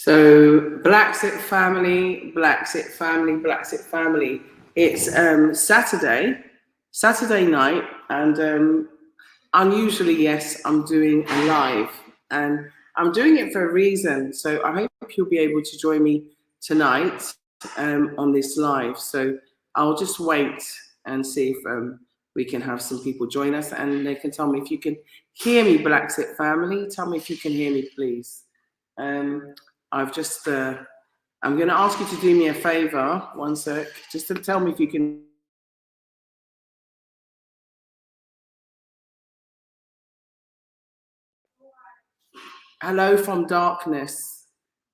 So Bla Xit Family, Bla Xit Family, Bla Xit Family. It's Saturday night, and unusually, yes, I'm doing a live, and I'm doing it for a reason. So I hope you'll be able to join me tonight on this live. So I'll just wait and see if we can have some people join us, and they can tell me if you can hear me, Bla Xit Family. Tell me if you can hear me, please. I'm going to ask you to do me a favor, one sec, just to tell me if you can. Hello from darkness.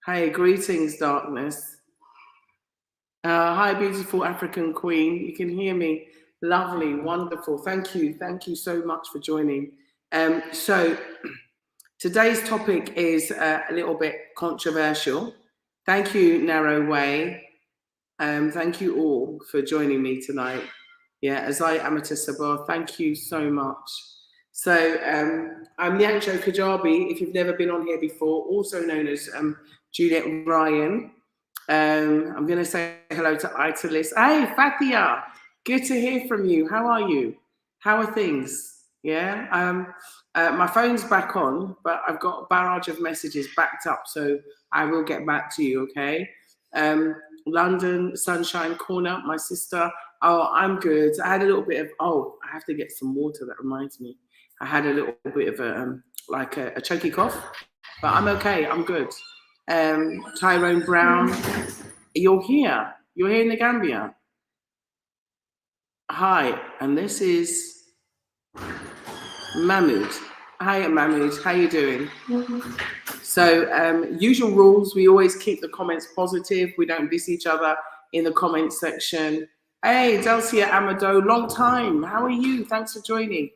Hey, greetings, darkness. Hi, beautiful African queen. You can hear me. Lovely, wonderful. Thank you. Thank you so much for joining. So today's topic is a little bit controversial. Thank you, Narrow Way. Thank you all for joining me tonight. Yeah, as I Amata Sabah, thank you so much. So I'm Nyancho Kajabi, if you've never been on here before, also known as Juliet Ryan. I'm going to say hello to Italis. Hey, Fatia, good to hear from you. How are you? How are things? Yeah, my phone's back on, but I've got a barrage of messages backed up, so I will get back to you, okay? London, Sunshine Corner, my sister. Oh, I'm good. I had a little bit of, I have to get some water. That reminds me. I had a little bit of a choky cough, but I'm okay. I'm good. Tyrone Brown, you're here. You're here in the Gambia. Hi, and this is Mahmood. Hi, Mahmood. How you doing? So, usual rules. We always keep the comments positive. We don't diss each other in the comments section. Hey, Delcia Amado, long time. How are you? Thanks for joining.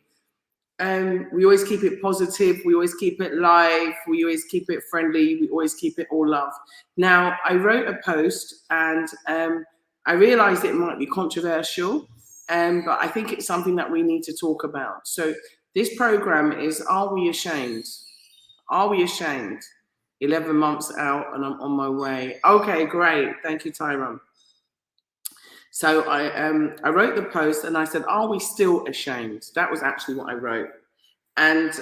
We always keep it positive. We always keep it live. We always keep it friendly. We always keep it all love. Now, I wrote a post, and I realized it might be controversial, but I think it's something that we need to talk about. So this program is, Are We Ashamed? Are we ashamed? 11 months out and I'm on my way. Okay, great. Thank you, Tyrone. So I wrote the post and I said, are we still ashamed? That was actually what I wrote. And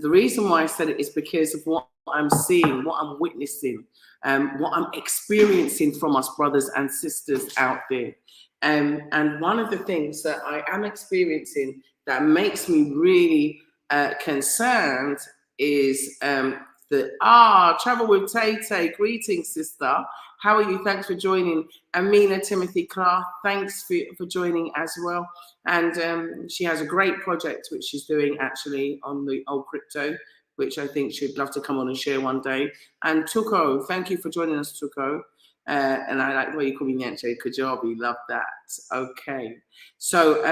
the reason why I said it is because of what I'm seeing, what I'm witnessing, what I'm experiencing from us brothers and sisters out there. And one of the things that I am experiencing that makes me really concerned is Travel with Tay. Greetings, sister. How are you? Thanks for joining. Amina Timothy Clark, thanks for joining as well. And she has a great project which she's doing actually on the old crypto, which I think she'd love to come on and share one day. And Tuko, thank you for joining us, Tuko. And I like the way you call me Nyanche Kajabi. Love that. Okay. So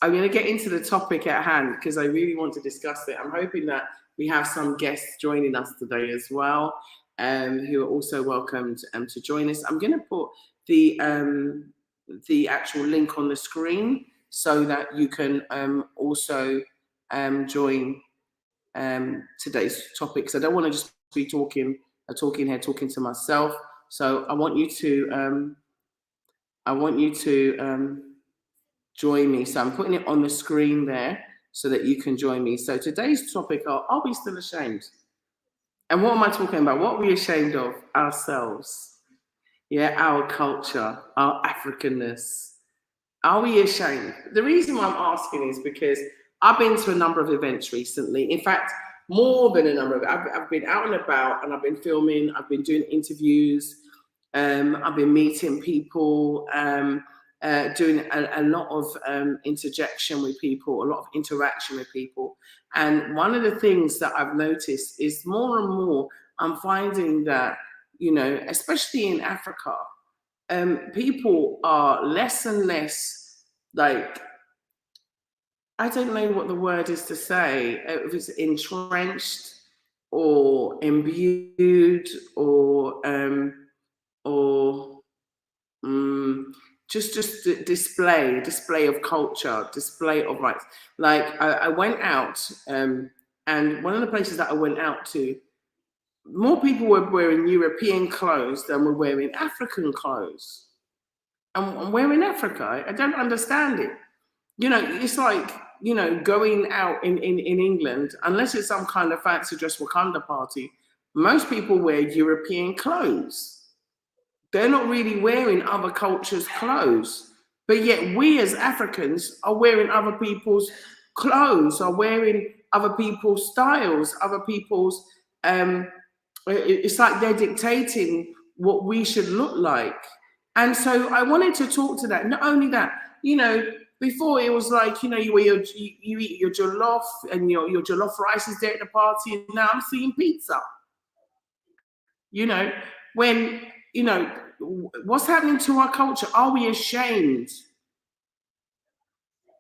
I'm going to get into the topic at hand because I really want to discuss it. I'm hoping that we have some guests joining us today as well, who are also welcomed to join us. I'm going to put the actual link on the screen so that you can also join today's topic. So I don't want to just be talking to myself. So I want you to join me. So I'm putting it on the screen there so that you can join me. So today's topic are we still ashamed? And what am I talking about? What are we ashamed of? Ourselves. Yeah, our culture, our Africanness. Are we ashamed? The reason why I'm asking is because I've been to a number of events recently. In fact, more than a number of I've been out and about and I've been filming, I've been doing interviews, I've been meeting people, doing a lot of interjection with people, a lot of interaction with people. And one of the things that I've noticed is more and more I'm finding that, especially in Africa, people are less and less like, I don't know what the word is to say, if it's entrenched or imbued or just display of culture, display of rights. Like I went out, and one of the places that I went out to, more people were wearing European clothes than were wearing African clothes. And we're in Africa. I don't understand it. You know, it's like, you know, going out in England, unless it's some kind of fancy dress Wakanda party, most people wear European clothes. They're not really wearing other cultures' clothes. But yet we as Africans are wearing other people's clothes, are wearing other people's styles, other people's, it's like they're dictating what we should look like. And so I wanted to talk to that. Not only that, you know, before it was like, you know, you eat your jollof and your jollof rice is there at the party. And now I'm seeing pizza. You know, when, you know, what's happening to our culture? Are we ashamed?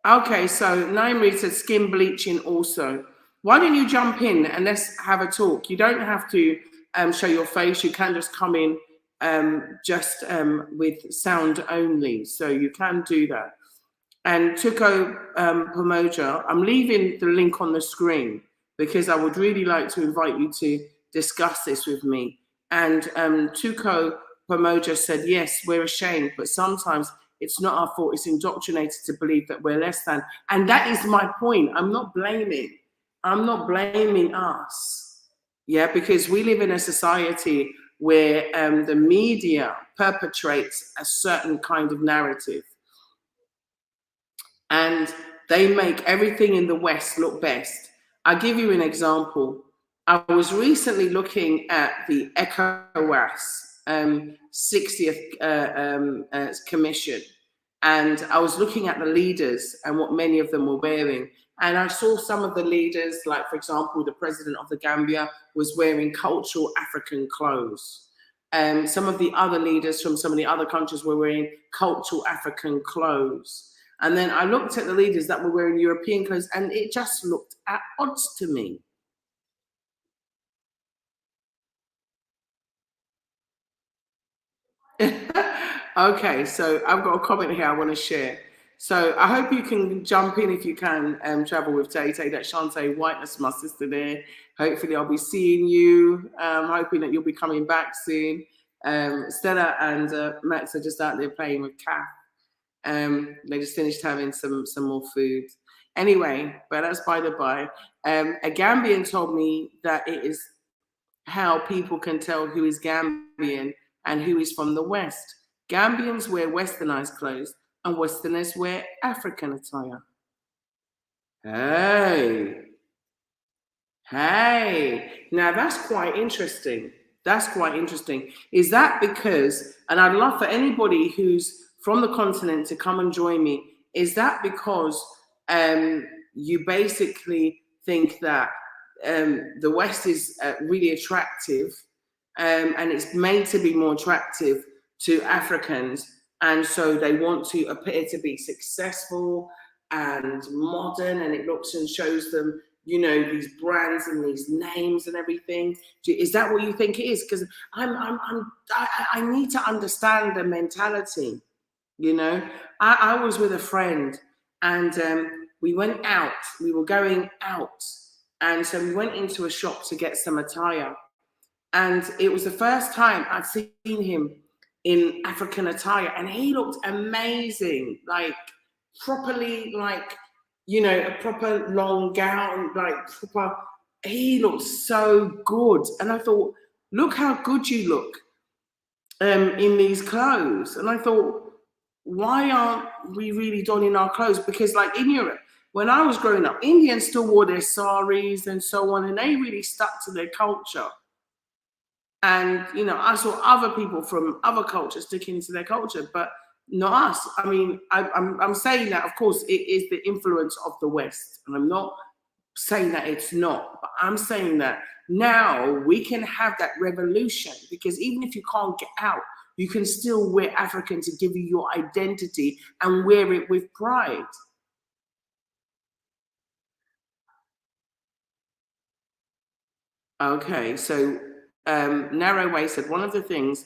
Okay, so Naomi said skin bleaching also. Why don't you jump in and let's have a talk? You don't have to show your face. You can just come in just with sound only. So you can do that. And Tuko Pomoja, I'm leaving the link on the screen because I would really like to invite you to discuss this with me. And Tuko Pomoja said, yes, we're ashamed, but sometimes it's not our fault. It's indoctrinated to believe that we're less than. And that is my point. I'm not blaming. I'm not blaming us. Yeah, because we live in a society where the media perpetrates a certain kind of narrative. And they make everything in the West look best. I'll give you an example. I was recently looking at the ECOWAS 60th Commission, and I was looking at the leaders and what many of them were wearing. And I saw some of the leaders, like, for example, the president of the Gambia was wearing cultural African clothes. Some of the other leaders from some of the other countries were wearing cultural African clothes. And then I looked at the leaders that were wearing European clothes, and it just looked at odds to me. Okay, so I've got a comment here I want to share. So I hope you can jump in if you can travel with Tay. That's Shantae White, that's my sister there. Hopefully I'll be seeing you. Hoping that you'll be coming back soon. Stella and Max are just out there playing with Kath. They just finished having some more food. Anyway, but that's by the by. A Gambian told me that it is how people can tell who is Gambian and who is from the West. Gambians wear westernized clothes and Westerners wear African attire. Hey, now that's quite interesting. That's quite interesting. Is that because, and I'd love for anybody who's from the continent to come and join me, is that because you basically think that the West is really attractive and it's made to be more attractive to Africans, and so they want to appear to be successful and modern, and it looks and shows them, you know, these brands and these names and everything. Is that what you think it is? Because I need to understand the mentality. You know, I was with a friend, and we went out. We were going out, and so we went into a shop to get some attire, and it was the first time I'd seen him in African attire, and he looked amazing, like properly, like, you know, a proper long gown, like proper. He looked so good, and I thought, look how good you look in these clothes. And I thought, why aren't we really donning our clothes? Because, like in Europe, when I was growing up, Indians still wore their saris and so on, and they really stuck to their culture. And, you know, I saw other people from other cultures sticking to their culture, but not us. I mean, I'm saying that, of course, it is the influence of the West. And I'm not saying that it's not, but I'm saying that now we can have that revolution, because even if you can't get out, you can still wear African to give you your identity and wear it with pride. Okay, so Narrow Way said, one of the things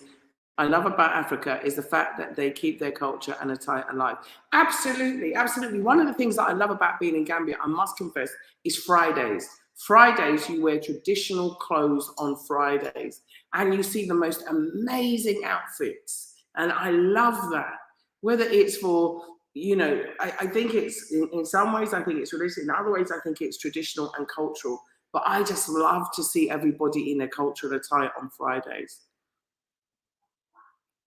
I love about Africa is the fact that they keep their culture and attire alive. Absolutely, absolutely. One of the things that I love about being in Gambia, I must confess, is Fridays. Fridays, you wear traditional clothes on Fridays, and you see the most amazing outfits. And I love that. Whether it's for, you know, I think it's, in some ways, I think it's religious. In other ways, I think it's traditional and cultural. But I just love to see everybody in a cultural attire on Fridays.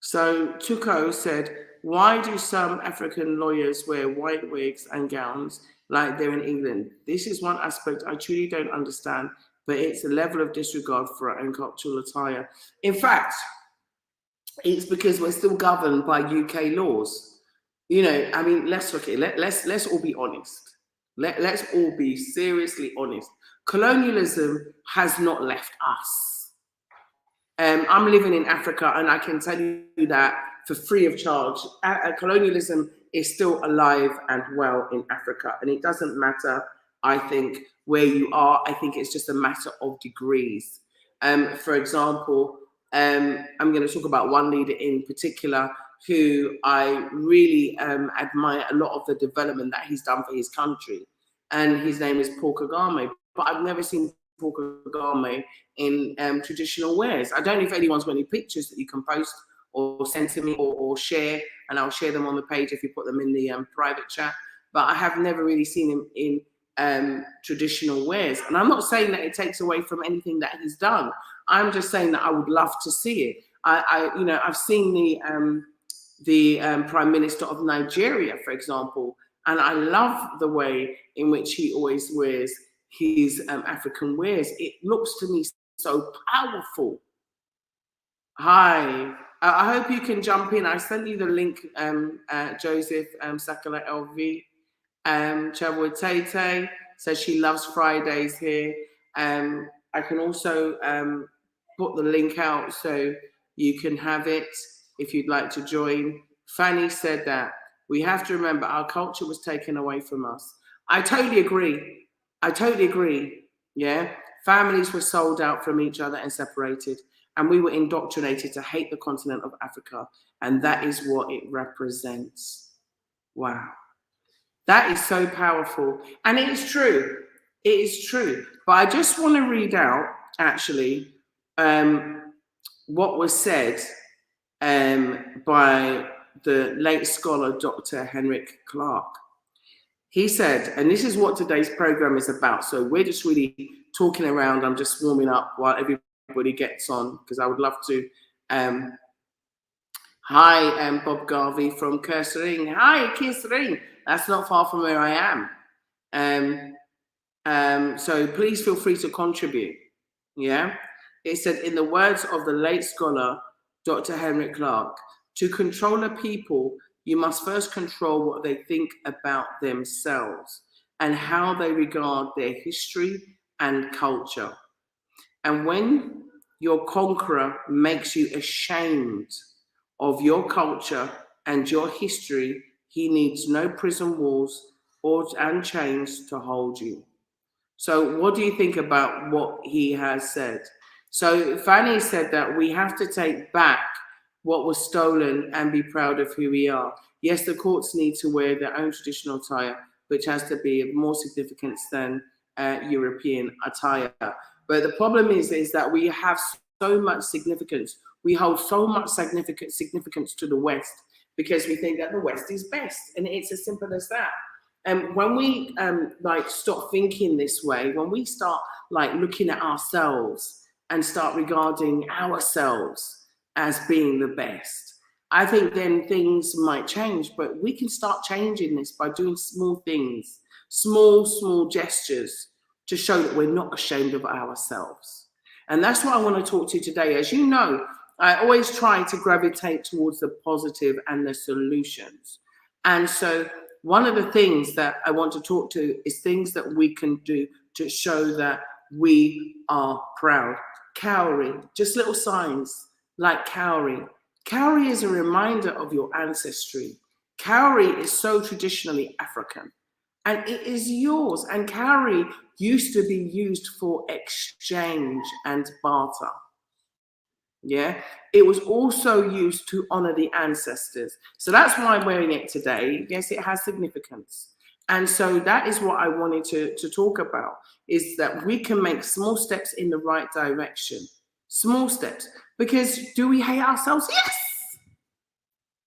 So Tuko said, why do some African lawyers wear white wigs and gowns like they're in England? This is one aspect I truly don't understand, but it's a level of disregard for our own cultural attire. In fact, it's because we're still governed by UK laws. You know, I mean, let's look at it. Let's all be honest. Let's all be seriously honest. Colonialism has not left us. I'm living in Africa, and I can tell you that for free of charge, colonialism is still alive and well in Africa. And it doesn't matter, I think, where you are. I think it's just a matter of degrees. For example, I'm going to talk about one leader in particular who I really admire a lot of the development that he's done for his country. And his name is Paul Kagame. But I've never seen Paul Kagame in traditional wears. I don't know if anyone's got any pictures that you can post or send to me or share, and I'll share them on the page if you put them in the private chat. But I have never really seen him in traditional wears. And I'm not saying that it takes away from anything that he's done. I'm just saying that I would love to see it. You know, I've seen the Prime Minister of Nigeria, for example, and I love the way in which he always wears his African wears. It looks to me so powerful. Hi, I hope you can jump in. I sent you the link, Joseph Sakala LV. Chabwe Tate says she loves Fridays here. I can also put the link out so you can have it if you'd like to join. Fanny said that we have to remember our culture was taken away from us. I totally agree. I totally agree. Yeah. Families were sold out from each other and separated, and we were indoctrinated to hate the continent of Africa. And that is what it represents. Wow. That is so powerful. And it is true. It is true. But I just want to read out, actually, what was said by the late scholar, Dr. Henrik Clark. He said, and this is what today's program is about. So we're just really talking around. I'm just warming up while everybody gets on, because I would love to. Hi, Bob Garvey from Kersering. Hi, Kersering. That's not far from where I am. So please feel free to contribute. Yeah. It said, in the words of the late scholar, Dr. Henrik Clark, to control a people, you must first control what they think about themselves and how they regard their history and culture. And when your conqueror makes you ashamed of your culture and your history, he needs no prison walls and chains to hold you. So what do you think about what he has said? So Fanny said that we have to take back what was stolen and be proud of who we are. Yes, the courts need to wear their own traditional attire, which has to be of more significance than European attire. But the problem is that we have so much significance. We hold so much significance to the West because we think that the West is best, and it's as simple as that. And when we like stop thinking this way, when we start like looking at ourselves and start regarding ourselves as being the best, I think then things might change. But we can start changing this by doing small things, small gestures to show that we're not ashamed of ourselves. And that's what I want to talk to you today. As you know, I always try to gravitate towards the positive and the solutions. And so one of the things that I want to talk to is things that we can do to show that we are proud. Cowrie, just little signs like cowrie. Cowrie is a reminder of your ancestry. Cowrie is so traditionally African, and it is yours. And cowrie used to be used for exchange and barter. Yeah, it was also used to honor the ancestors. So that's why I'm wearing it today. Yes, it has significance. And so that is what I wanted to talk about, is that we can make small steps in the right direction. Small steps. Because do we hate ourselves? Yes.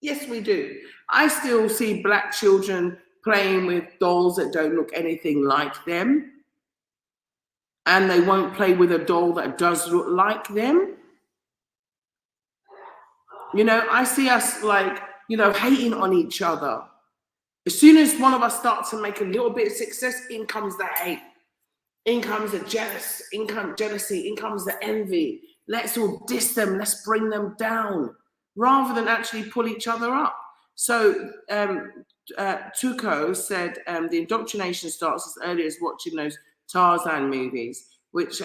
Yes, we do. I still see Black children playing with dolls that don't look anything like them. And they won't play with a doll that does look like them. You know, I see us like, you know, hating on each other. As soon as one of us starts to make a little bit of success, in comes the hate. In comes the jealousy, in comes the envy. Let's all diss them, let's bring them down, rather than actually pull each other up. So Tuco said the indoctrination starts as early as watching those Tarzan movies, which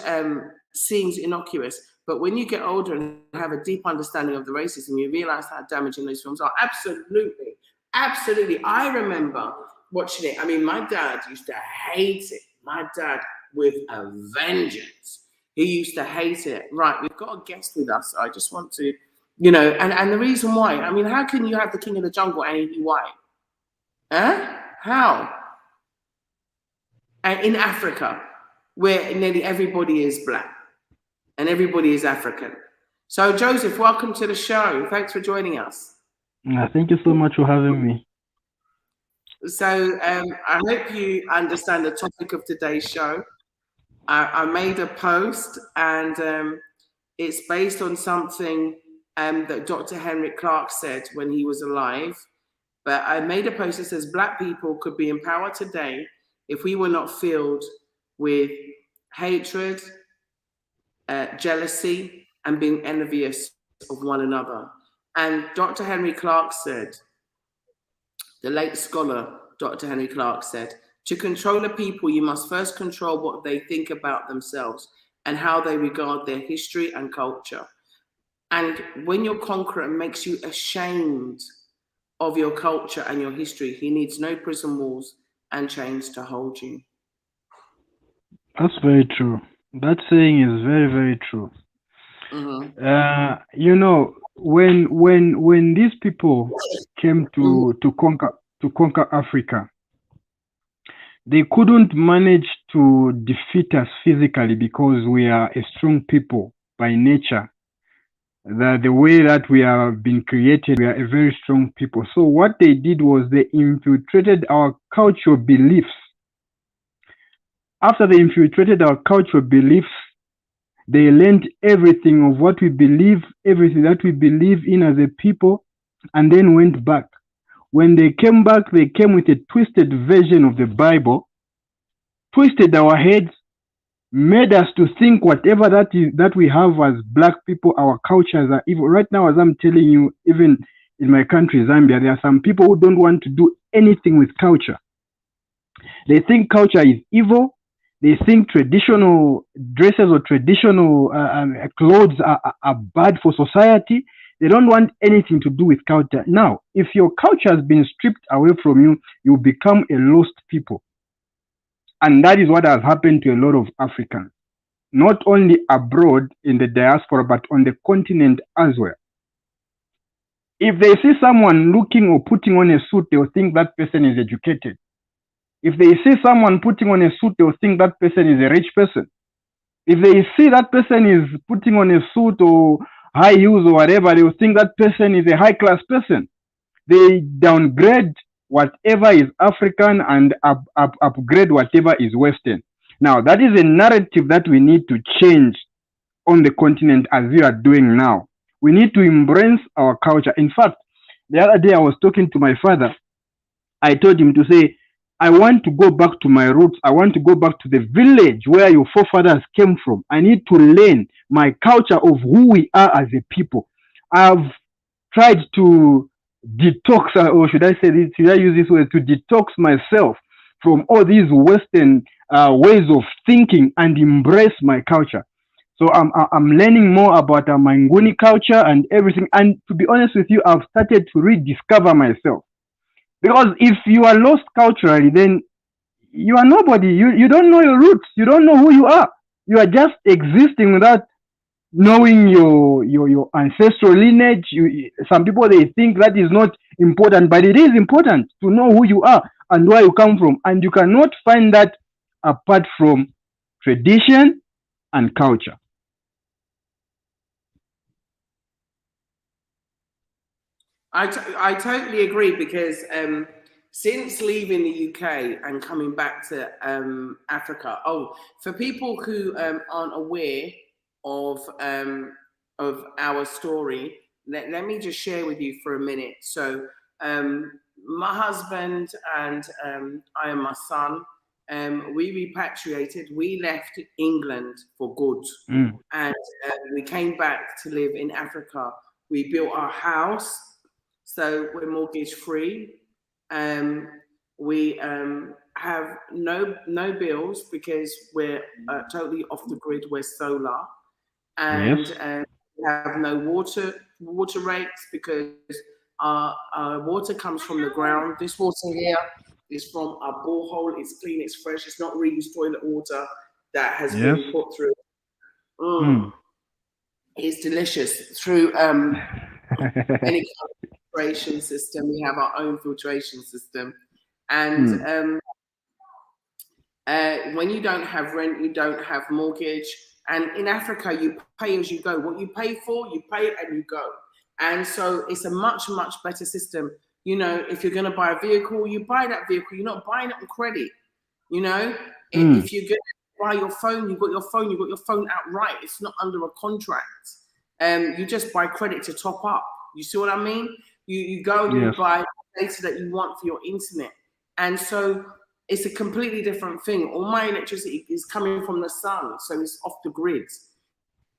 seems innocuous. But when you get older and have a deep understanding of the racism, you realize how damaging those films are. Absolutely. Absolutely. I remember watching it. I mean, my dad used to hate it. My dad with a vengeance. He used to hate it. Right, we've got a guest with us. I just want to, you know, and the reason why, I mean, how can you have the king of the jungle and he be white? Huh? How? And in Africa, where nearly everybody is Black and everybody is African. So Joseph, welcome to the show. Thanks for joining us. Thank you so much for having me. So I hope you understand the topic of today's show. I made a post, and it's based on something that Dr. Henrik Clark said when he was alive. But I made a post that says Black people could be empowered today if we were not filled with hatred, jealousy, and being envious of one another. And Dr. Henry Clark said, the late scholar Dr. Henry Clark said, to control a people, you must first control what they think about themselves and how they regard their history and culture. And when your conqueror makes you ashamed of your culture and your history, he needs no prison walls and chains to hold you. That's very true. That saying is very, very true. You know, when these people came to conquer Africa, they couldn't manage to defeat us physically because we are a strong people by nature. The way that we have been created, we are a very strong people. So what they did was they infiltrated our cultural beliefs. After they infiltrated our cultural beliefs, they learned everything of what we believe, everything that we believe in as a people, and then went back. When they came back, they came with a twisted version of the Bible, twisted our heads, made us to think whatever that we have as Black people, our cultures are evil. Right now, as I'm telling you, even in my country, Zambia, there are some people who don't want to do anything with culture. They think culture is evil. They think traditional dresses or traditional clothes are bad for society. They don't want anything to do with culture. Now, if your culture has been stripped away from you, you become a lost people. And that is what has happened to a lot of Africans, not only abroad in the diaspora, but on the continent as well. If they see someone looking or putting on a suit, they'll think that person is educated. If they see someone putting on a suit, they'll think that person is a rich person. If they see that person is putting on a suit or high heels or whatever, they'll think that person is a high-class person. They downgrade whatever is African and upgrade whatever is Western. Now, that is a narrative that we need to change on the continent as we are doing now. We need to embrace our culture. In fact, the other day I was talking to my father. I told him to say, I want to go back to my roots. I want to go back to the village where your forefathers came from. I need to learn my culture of who we are as a people. I've tried to detox, or should I say this, should I use this word, to detox myself from all these Western ways of thinking and embrace my culture. So I'm learning more about my Nguni culture and everything. And to be honest with you, I've started to rediscover myself. Because if you are lost culturally, then you are nobody. You don't know your roots. You don't know who you are. You are just existing without knowing your ancestral lineage. Some people, they think that is not important, but it is important to know who you are and where you come from. And you cannot find that apart from tradition and culture. I totally agree, because since leaving the UK and coming back to Africa, for people who aren't aware of our story, let me just share with you for a minute. So my husband and I and my son, we repatriated. We left England for good, and we came back to live in Africa. We built our house, so we're mortgage free. We have no bills because we're totally off the grid. We're solar, and we have no water rates because our water comes from the ground. This water here is from our borehole. It's clean, it's fresh. It's not reused toilet water that has been put through. It's delicious through any filtration system. We have our own filtration system, and when you don't have rent, you don't have mortgage. And in Africa, you pay as you go. What you pay for, you pay and you go. And so it's a much, much better system. You know, if you're going to buy a vehicle, you buy that vehicle. You're not buying it on credit. You know, if you're going to buy your phone, you got your phone outright. It's not under a contract. You just buy credit to top up. You see what I mean? You go and you buy data that you want for your internet. And so it's a completely different thing. All my electricity is coming from the sun, so it's off the grid.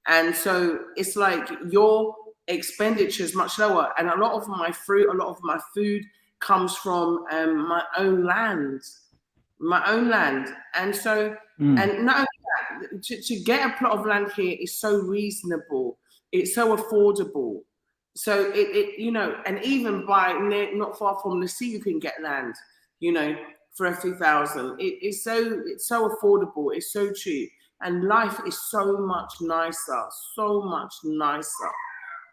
And so it's like your expenditure is much lower. And a lot of my fruit, a lot of my food comes from my own land. And so, and not only that, to get a plot of land here is so reasonable. It's so affordable. So it you know, and even not far from the sea, you can get land, you know, for a few thousand. It's so affordable. It's so cheap, and life is so much nicer.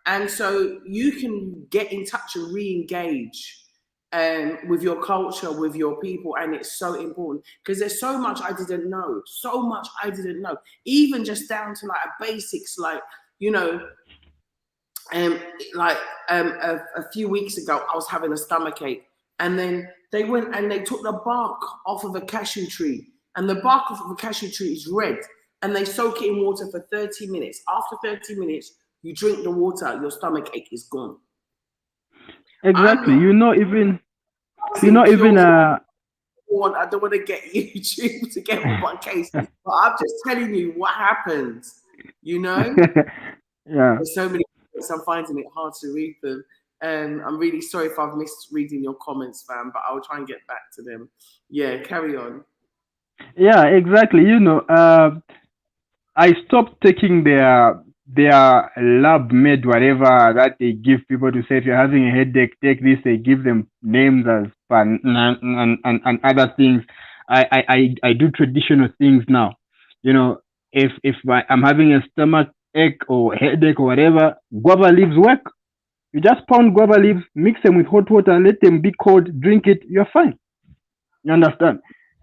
And so you can get in touch and re-engage with your culture, with your people, and it's so important because there's so much I didn't know. Even just down to like a basics, like, you know. A few weeks ago, I was having a stomachache, and then they went and they took the bark off of a cashew tree, and the bark of a cashew tree is red, and they soak it in water for 30 minutes. After 30 minutes, you drink the water, your stomachache is gone. Exactly. I don't want to get YouTube to get on my case, but I'm just telling you what happened. You know, There's so many. I'm finding it hard to read them. I'm really sorry if I've missed reading your comments, fam, but I'll try and get back to them. Yeah, carry on. Yeah, exactly. You know, I stopped taking their lab made whatever that they give people to say, if you're having a headache, take this. They give them names as and other things. I do traditional things now. You know, if I'm having a stomach ache or headache or whatever, guava leaves work. You just pound guava leaves, mix them with hot water, let them be cold, drink it, you're fine. You understand?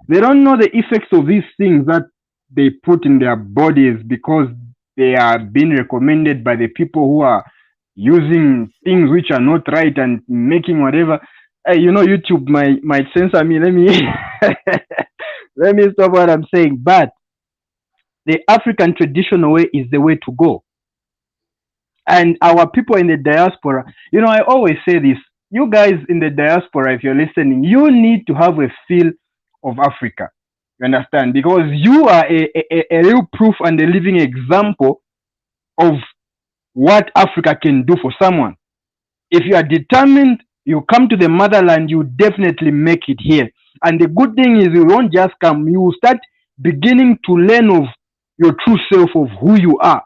They don't know the effects of these things that they put in their bodies because they are being recommended by the people who are using things which are not right and making whatever. Hey, you know, YouTube might censor me. Let me let me stop what I'm saying. But the African traditional way is the way to go. And our people in the diaspora, you know, I always say this, you guys in the diaspora, if you're listening, you need to have a feel of Africa. You understand? Because you are a real proof and a living example of what Africa can do for someone. If you are determined, you come to the motherland, you definitely make it here. And the good thing is you won't just come, you will start beginning to learn of your true self, of who you are.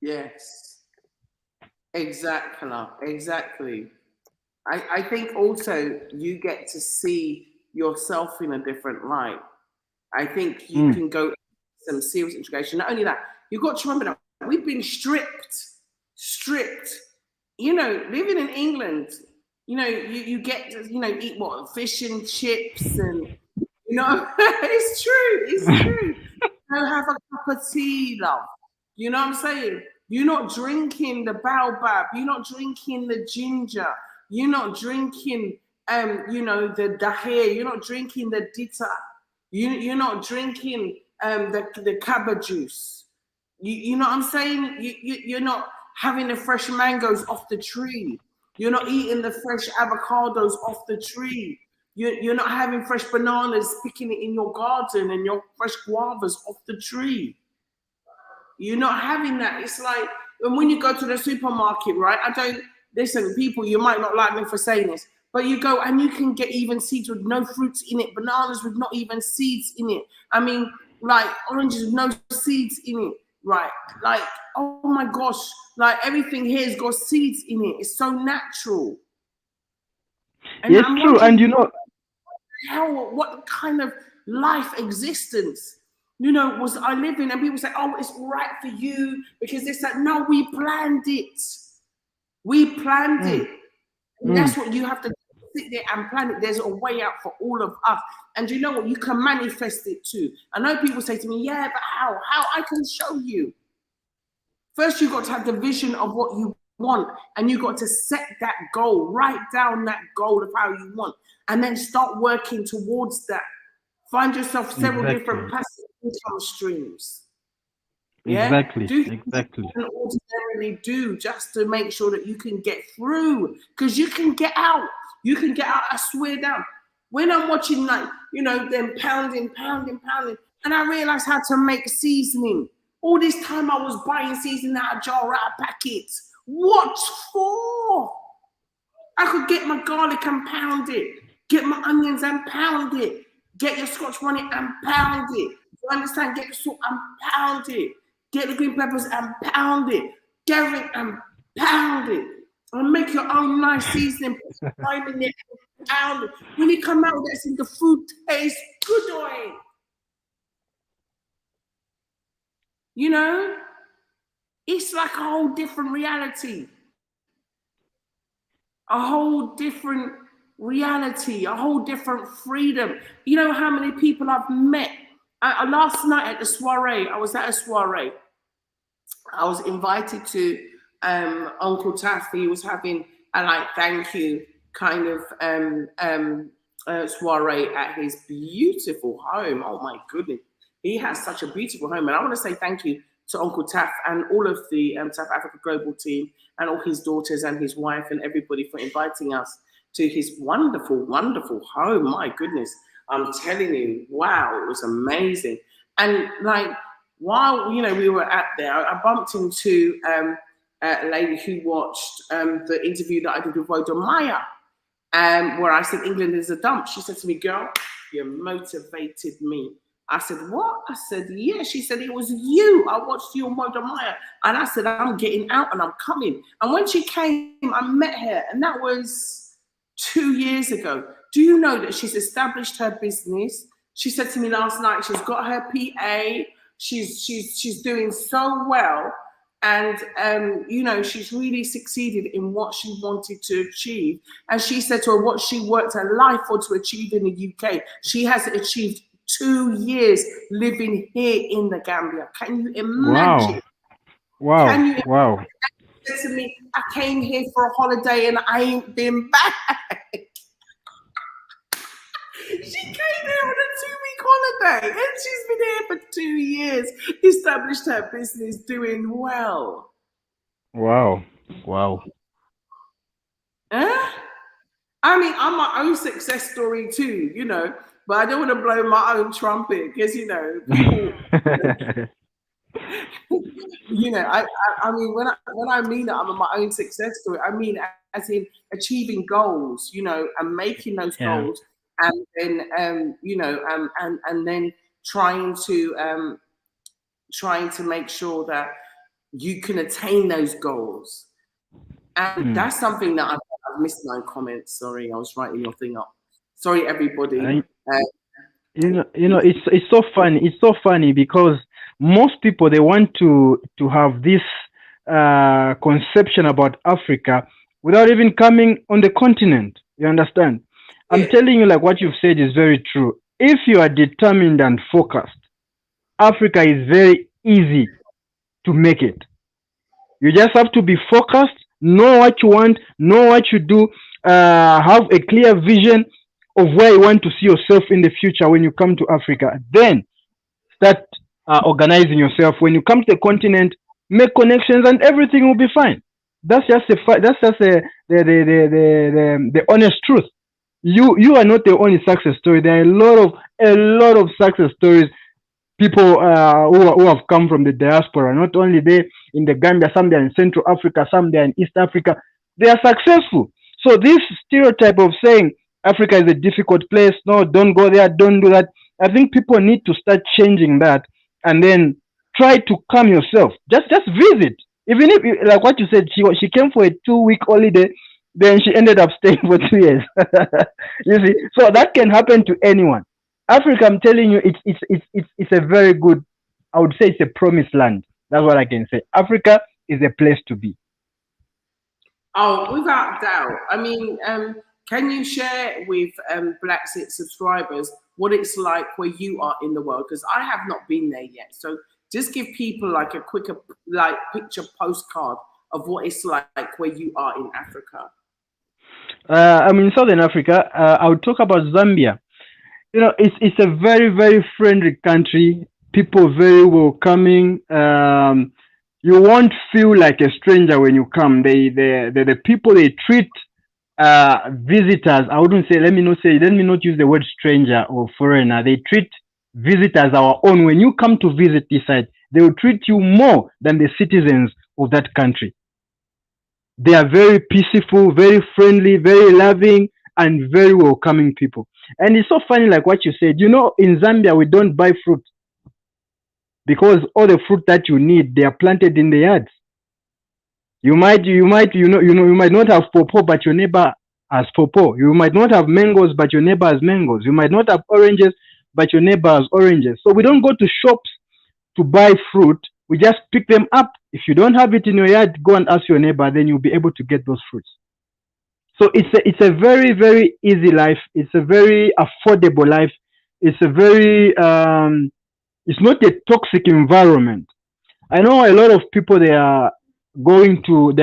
Yes, exactly. I think also you get to see yourself in a different light. I think you can go some serious integration. Not only that, you've got to remember that we've been stripped. You know, living in England, You know, you get to, you know, eat what, fish and chips, and you know, it's true, it's true. Go have a cup of tea, love. You know what I'm saying? You're not drinking the baobab. You're not drinking the ginger. You're not drinking, you know, the dahi. You're not drinking the dita. You're not drinking the cabbage juice. You know what I'm saying? You're not having the fresh mangoes off the tree. You're not eating the fresh avocados off the tree. You're not having fresh bananas, picking it in your garden, and your fresh guavas off the tree. You're not having that. It's like when you go to the supermarket, right? I don't listen, people, you might not like me for saying this, but you go and you can get even seeds with no fruits in it, bananas with not even seeds in it. I mean, like oranges with no seeds in it, right? Like, oh my gosh, like everything here has got seeds in it. It's so natural. And it's true. And you know, what kind of life existence, you know, was I living? And people say, oh, it's right for you because they said, no, we planned it. We planned it. And that's what you have to sit there and plan it. There's a way out for all of us. And you know what? You can manifest it too. I know people say to me, yeah, but how? How? I can show you. First, you got to have the vision of what you want, and you got to set that goal, write down that goal of how you want, and then start working towards that. Find yourself several different passive income streams. Yeah? Exactly. Do exactly. You can ordinarily do just to make sure that you can get through, because you can get out. You can get out. I swear down. When I'm watching, like, you know, them pounding, and I realized how to make seasoning. All this time I was buying seasoning out of jar, out of packets. What for? I could get my garlic and pound it, get my onions and pound it, get your Scotch bonnet and pound it. You understand? Get the salt and pound it, get the green peppers and pound it, get it and pound it, and make your own nice seasoning, put some lime in it and pound it. When you come out, that's in the food tastes good on it. You know? It's like a whole different reality. A whole different reality, a whole different freedom. You know how many people I've met? Last night at the soiree, I was at a soiree. I was invited to Uncle Taff. He was having a like thank you kind of soiree at his beautiful home. Oh my goodness. He has such a beautiful home. And I want to say thank you to Uncle Taff and all of the South Africa Global team and all his daughters and his wife and everybody for inviting us to his wonderful, wonderful home. My goodness, I'm telling you, wow, it was amazing. And like, while, you know, we were at there, I bumped into a lady who watched the interview that I did with Wodo Maya, where I said, England is a dump. She said to me, girl, you motivated me. I said, what? I said, yeah. She said, it was you. I watched you on Wodo Maya. And I said, I'm getting out and I'm coming. And when she came, I met her. And that was 2 years ago. Do you know that she's established her business? She said to me last night, she's got her PA. She's doing so well. And, you know, she's really succeeded in what she wanted to achieve. And she said to her, what she worked her life for to achieve in the UK, she has achieved 2 years living here in the Gambia. Can you imagine? Wow. Can you wow. She said to me, I came here for a holiday and I ain't been back. She came here on a 2-week holiday and she's been here for 2 years, established her business, doing well. Wow. Wow. Huh? I mean, I'm my own success story too, you know, but I don't want to blow my own trumpet because, you know, people, you know, I mean, when I mean that I'm my own success story, I mean as in achieving goals, you know, and making those goals, and then you know, and then trying to make sure that you can attain those goals. And that's something that I've missed my comments. Sorry, I was writing your thing up. Sorry, everybody. You know, it's so funny. It's so funny because most people, they want to have this conception about Africa without even coming on the continent. You understand? I'm Yeah. telling you, like what you've said is very true. If you are determined and focused, Africa is very easy to make it. You just have to be focused, know what you want, know what you do, have a clear vision of where you want to see yourself in the future when you come to Africa. Then start organizing yourself. When you come to the continent, make connections, and everything will be fine. That's just that's just the honest truth. You are not the only success story. There are a lot of success stories, people who have come from the diaspora, not only there in the Gambia, some they are in Central Africa, some they are in East Africa. They are successful. So this stereotype of saying Africa is a difficult place, no, don't go there, don't do that. I think people need to start changing that, and then try to come yourself. Just visit. Even if, like what you said, she came for a 2 week holiday, then she ended up staying for 2 years. You see, so that can happen to anyone. Africa, I'm telling you, it's a very good. I would say it's a promised land. That's what I can say. Africa is a place to be. Oh, without doubt. I mean, can you share with Black Xit subscribers what it's like where you are in the world? Because I have not been there yet. So just give people like a quicker like picture postcard of what it's like where you are in Africa. I'm in Southern Africa. I would talk about Zambia. It's a very very friendly country. People very welcoming. You won't feel like a stranger when you come. The people they treat visitors. I wouldn't say. Let me not use the word stranger or foreigner. They treat visitors our own. When you come to visit this site, they will treat you more than the citizens of that country. They are very peaceful, very friendly, very loving, and very welcoming people. And it's so funny, like what you said. In Zambia, we don't buy fruit because all the fruit that you need, they are planted in the yards. You might not have pawpaw, but your neighbor has pawpaw. You might not have mangoes, but your neighbor has mangoes. You might not have oranges, but your neighbor has oranges. So we don't go to shops to buy fruit. We just pick them up. If you don't have it in your yard, go and ask your neighbor, then you'll be able to get those fruits. So it's a very very easy life. It's a very affordable life. It's a very it's not a toxic environment. I know a lot of people they're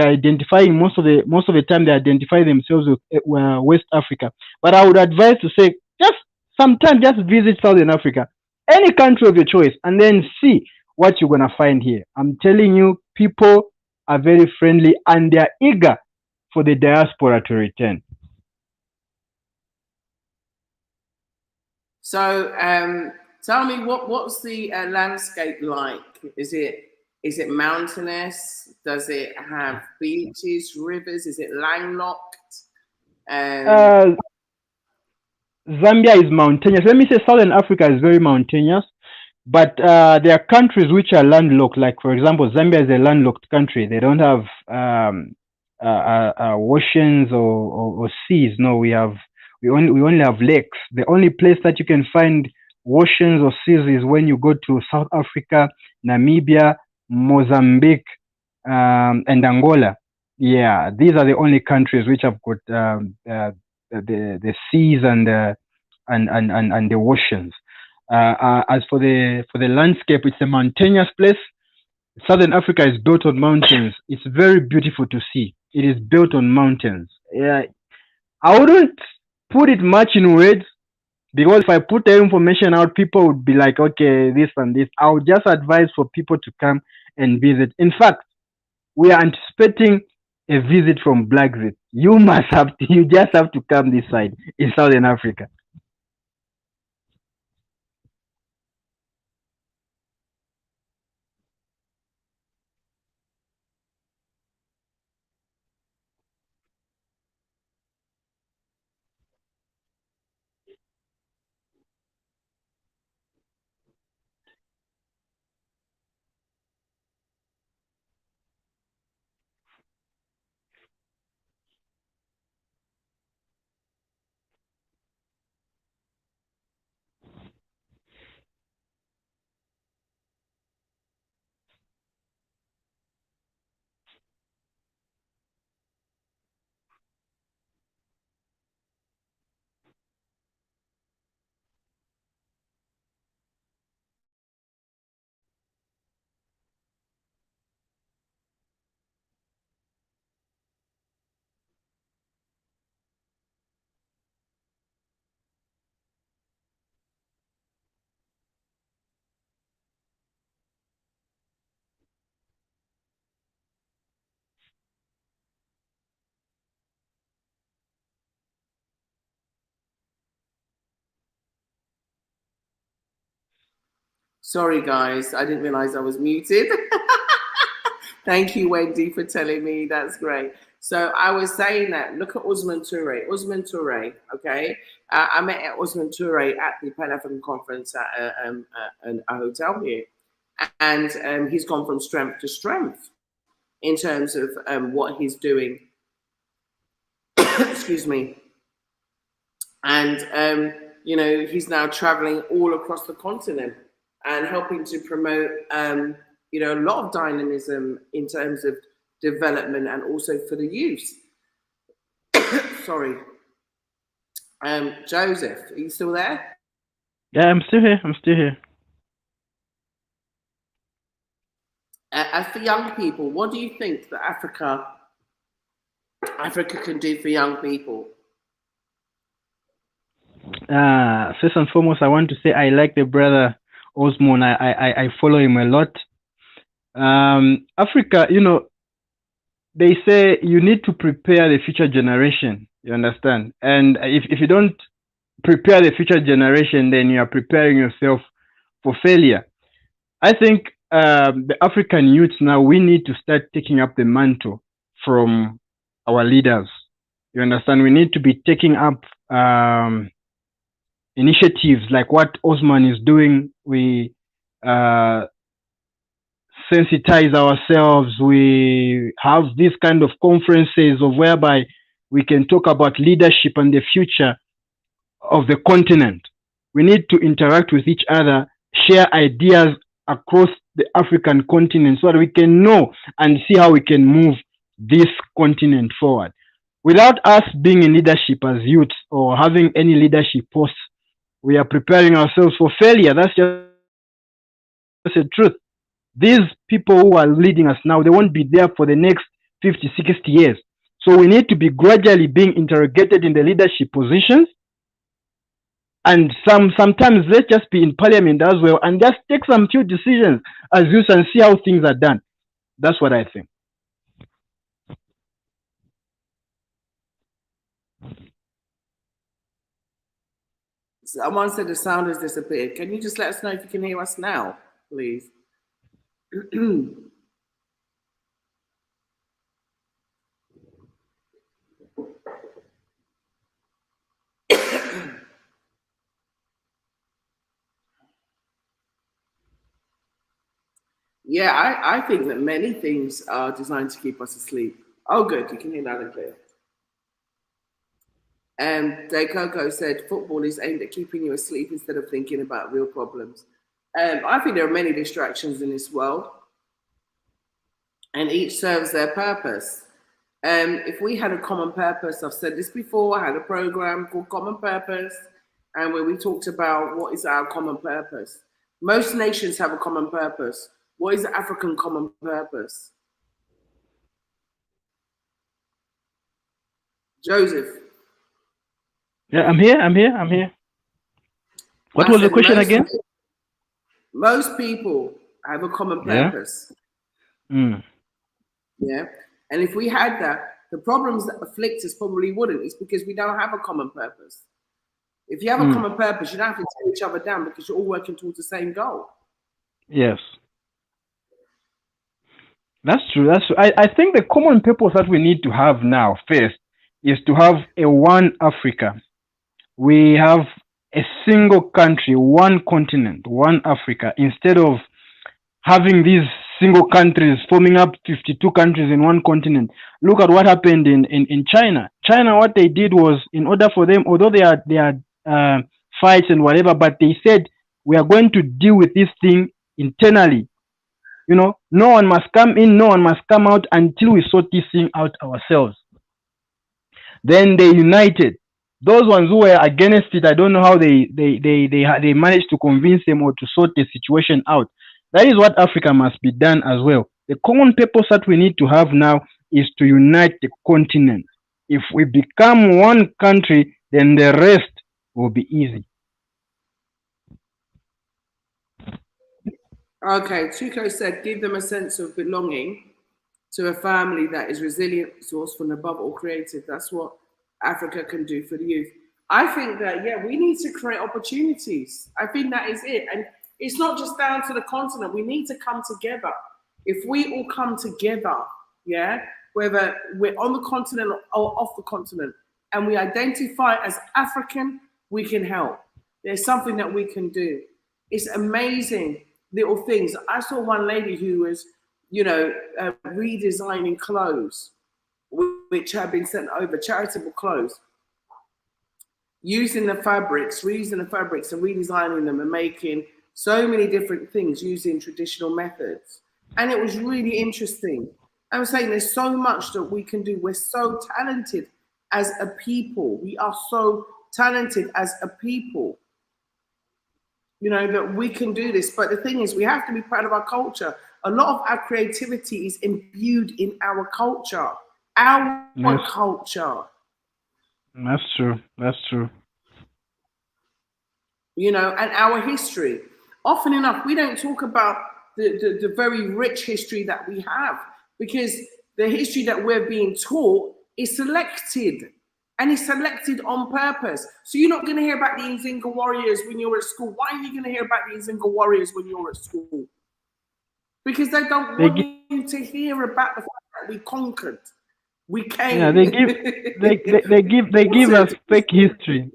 identifying most of the time they identify themselves with West Africa. But I would advise to say just sometimes just visit Southern Africa, any country of your choice, and then see what you're gonna find here. I'm telling you, people are very friendly and they're eager for the diaspora to return. So tell me what's the landscape like? Is it mountainous? Does it have beaches, rivers? Is it landlocked? Um, Uh, Zambia is mountainous. Let me say Southern Africa is very mountainous, but there are countries which are landlocked. Like for example, Zambia is a landlocked country. They don't have oceans or seas. No, we only have lakes. The only place that you can find oceans or seas is when you go to South Africa, Namibia, Mozambique, and Angola. Yeah, these are the only countries which have got the seas and the oceans. As for the landscape, it's a mountainous place. Southern Africa is built on mountains. It's very beautiful to see. It is built on mountains. Yeah, I wouldn't put it much in words because if I put the information out, people would be like, okay, this and this. I would just advise for people to come and visit. In fact, we are anticipating a visit from Black Xit. You just have to come this side in Southern Africa. Sorry, guys. I didn't realize I was muted. Thank you, Wendy, for telling me. That's great. So I was saying that, look at Usman Toure. Usman Toure, okay? I met Usman Toure at the Pan-African Conference at a hotel here. And he's gone from strength to strength in terms of what he's doing. Excuse me. And, you know, he's now traveling all across the continent and helping to promote, you know, a lot of dynamism in terms of development and also for the youth. Sorry. Joseph, are you still there? Yeah, I'm still here. I'm still here. For young people, what do you think that Africa can do for young people? First and foremost, I want to say I like the brother Osmond. I follow him a lot. Africa, you know, they say you need to prepare the future generation. You understand? And if you don't prepare the future generation, then you are preparing yourself for failure. I think the African youth now, we need to start taking up the mantle from our leaders. You understand? We need to be taking up initiatives like what Osman is doing. We sensitize ourselves. We have these kind of conferences of whereby we can talk about leadership and the future of the continent. We need to interact with each other, share ideas across the African continent so that we can know and see how we can move this continent forward. Without us being in leadership as youths or having any leadership posts, we are preparing ourselves for failure. That's just the truth. These people who are leading us now, they won't be there for the next 50, 60 years. So we need to be gradually being interrogated in the leadership positions. And sometimes let's just be in parliament as well and just take some few decisions as youth and see how things are done. That's what I think. Someone said the sound has disappeared. Can you just let us know if you can hear us now, please? Yeah, I think that many things are designed to keep us asleep. Oh, good. You can hear loud and clear. De Coco said football is aimed at keeping you asleep instead of thinking about real problems. I think there are many distractions in this world, and each serves their purpose. If we had a common purpose, I've said this before, I had a program called Common Purpose, and where we talked about what is our common purpose. Most nations have a common purpose. What is the African common purpose? Joseph. Yeah, I'm here. What was the question again? Most people have a common purpose. Yeah. Yeah. And if we had that, the problems that afflict us probably wouldn't. It's because we don't have a common purpose. If you have a common purpose, you don't have to tear each other down because you're all working towards the same goal. Yes. That's true. I think the common purpose that we need to have now first is to have a one Africa. We have a single country, one continent, one Africa, instead of having these single countries forming up 52 countries in one continent. Look at what happened in China. China, what they did was, in order for them, although they had fights and whatever, but they said, we are going to deal with this thing internally. You know, no one must come in, no one must come out until we sort this thing out ourselves. Then they united. Those ones who were against it, I don't know how they managed to convince them or to sort the situation out. That is what Africa must be done as well. The common purpose that we need to have now is to unite the continent. If we become one country, then the rest will be easy. Okay, Tuko said, give them a sense of belonging to a family that is resilient, resourceful, and above all creative. That's what Africa can do for the youth. I think that, yeah, we need to create opportunities. I think that is it. And It's not just down to the continent. We need to come together. If we all come together, yeah, whether we're on the continent or off the continent, and we identify as African, we can help. There's something that we can do. It's amazing little things. I saw one lady who was, redesigning clothes, which had been sent over, charitable clothes, using the fabrics, reusing the fabrics and redesigning them and making so many different things using traditional methods. And it was really interesting. I was saying there's so much that we can do. We're so talented as a people. We are so talented as a people, that we can do this. But the thing is, we have to be proud of our culture. A lot of our creativity is imbued in our culture, culture. That's true. That's true. And our history. Often enough, we don't talk about the very rich history that we have, because the history that we're being taught is selected, and it's selected on purpose. So you're not going to hear about the Nzinga warriors when you're at school. Why are you going to hear about the Nzinga warriors when you're at school? Because they don't want you to hear about the fact that we conquered. We came. Yeah, they give us fake history.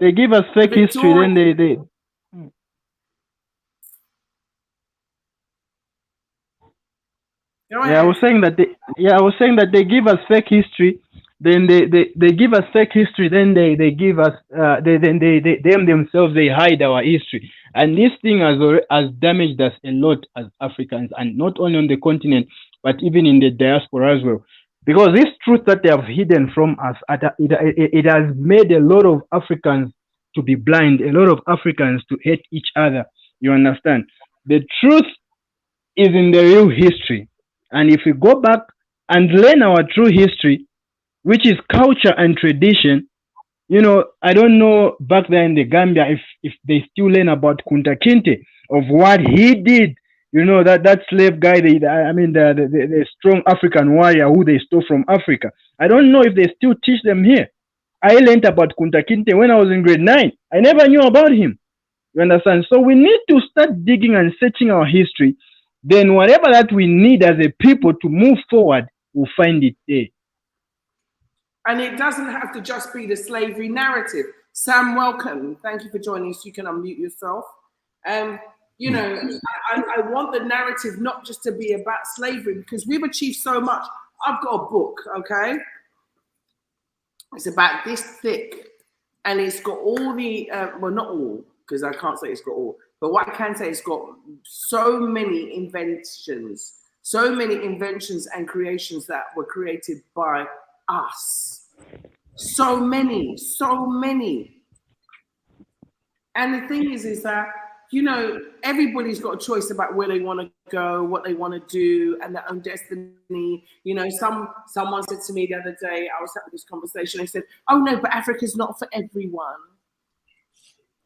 They give us fake history, then they. I was saying that they give us fake history, then they give us fake history, then they give us they them themselves, they hide our history, and this thing has damaged us a lot as Africans, and not only on the continent but even in the diaspora as well, because this truth that they have hidden from us, it has made a lot of Africans to be blind, a lot of Africans to hate each other. You understand? The truth is in the real history. And if we go back and learn our true history, which is culture and tradition, I don't know back there in the Gambia if they still learn about Kunta Kinte, of what he did. That slave guy, the strong African warrior who they stole from Africa. I don't know if they still teach them here. I learned about Kunta Kinte when I was in grade 9. I never knew about him. You understand? So we need to start digging and searching our history. Then whatever that we need as a people to move forward, we'll find it there. And it doesn't have to just be the slavery narrative. Sam, welcome. Thank you for joining us. You can unmute yourself. I want the narrative not just to be about slavery, because we've achieved so much. I've got a book, okay? It's about this thick, and it's got all the, well, not all, because I can't say it's got all, but what I can say, it's got so many inventions and creations that were created by us. So many. And the thing is that, everybody's got a choice about where they want to go, what they want to do, and their own destiny. Someone said to me the other day, I was having this conversation, they said, oh no, but Africa's not for everyone.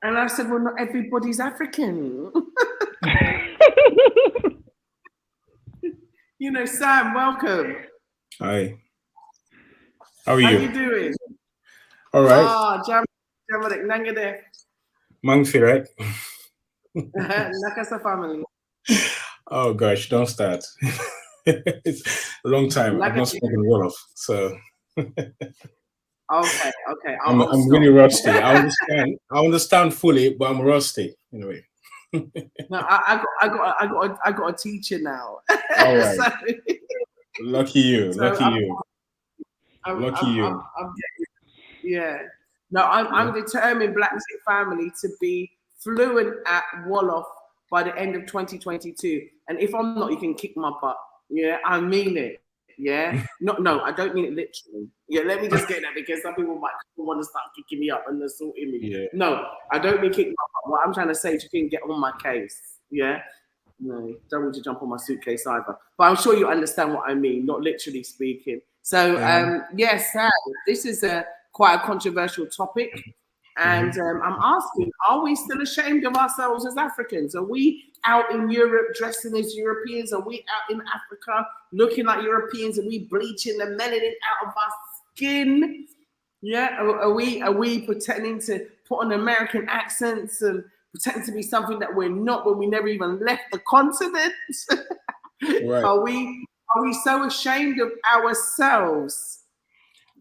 And I said, well, not everybody's African. Sam, welcome. Hi. How are you? How you doing? All right. Jamadik, Nangade. Mangfi, right? Nakasa family. Oh gosh, don't start. It's a long time. I've not spoken Wolof, so. Okay. I'm really rusty. I understand fully, but I'm rusty anyway. No, I got a teacher now. All right. Lucky you. Yeah. No, I'm determined Black Xit Family to be fluent at Wolof by the end of 2022. And if I'm not, you can kick my butt. Yeah, I mean it. Yeah. No, I don't mean it literally. Yeah, let me just get that, because some people might want to start kicking me up and assaulting me. Yeah. No, I don't mean kicking my butt. What I'm trying to say is you can get on my case. Yeah. No, don't want to jump on my suitcase either. But I'm sure you understand what I mean, not literally speaking. So, yes, Sam, this is quite a controversial topic. And I'm asking, are we still ashamed of ourselves as Africans? Are we out in Europe dressing as Europeans? Are we out in Africa looking like Europeans? Are we bleaching the melanin out of our skin? Yeah, are we pretending to put on American accents and pretending to be something that we're not when we never even left the continent? Right. Are we so ashamed of ourselves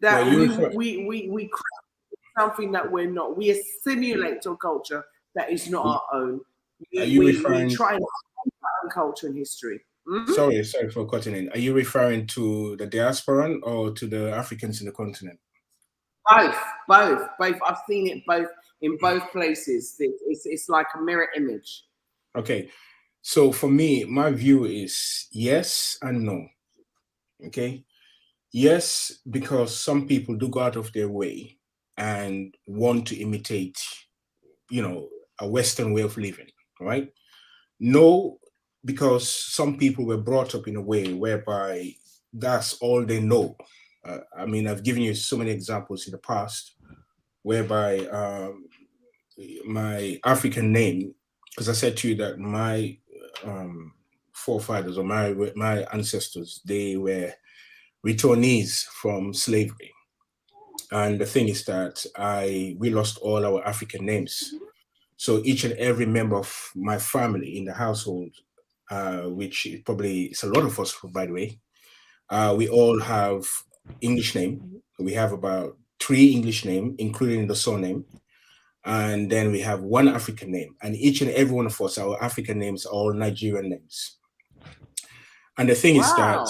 that Well, we something that we're not? We assimilate to a culture that is not our own. Are you We referring? try and find our own culture and history. Sorry for cutting in. Are you referring to the diaspora or to the Africans in the continent? Both. I've seen it both in both places. It's like a mirror image. Okay. So for me, my view is yes and no. Okay. Yes, because some people do go out of their way and want to imitate, a Western way of living, right? No, because some people were brought up in a way whereby that's all they know. I mean, I've given you so many examples in the past whereby my African name, because I said to you that my forefathers or my ancestors, they were returnees from slavery. And the thing is that we lost all our African names. So each and every member of my family in the household, which probably is a lot of us, by the way, we all have English name. We have about 3 English name, including the surname. And then we have 1 African name. And each and every one of us, our African names are all Nigerian names. And the thing is that,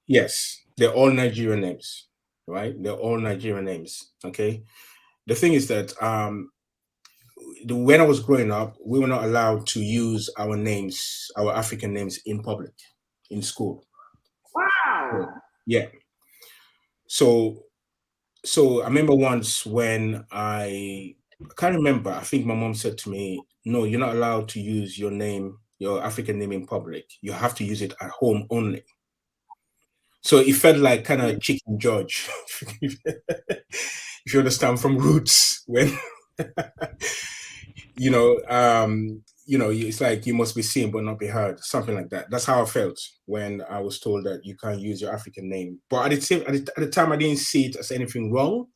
yes, they're all Nigerian names, right? They're all Nigerian names, okay? The thing is that when I was growing up, we were not allowed to use our names, our African names in public, in school. Wow. Yeah. So I remember once when I can't remember, I think my mom said to me, no, you're not allowed to use your name, your African name in public. You have to use it at home only. So it felt like kind of Chicken George, if you understand, from Roots, when it's like you must be seen but not be heard, something like that. That's how I felt when I was told that you can't use your African name. But at the time, I didn't see it as anything wrong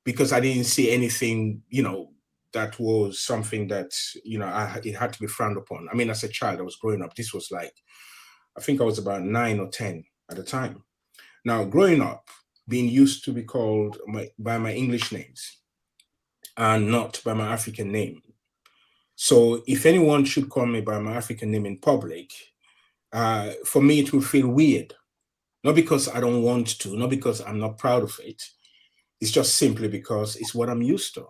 because I didn't see anything, that was something that it had to be frowned upon. I mean, as a child, I was growing up. This was like, I think I was about 9 or 10 at the time. Now, growing up, being used to be called by my English names and not by my African name. So if anyone should call me by my African name in public, for me, it will feel weird. Not because I don't want to, not because I'm not proud of it. It's just simply because it's what I'm used to.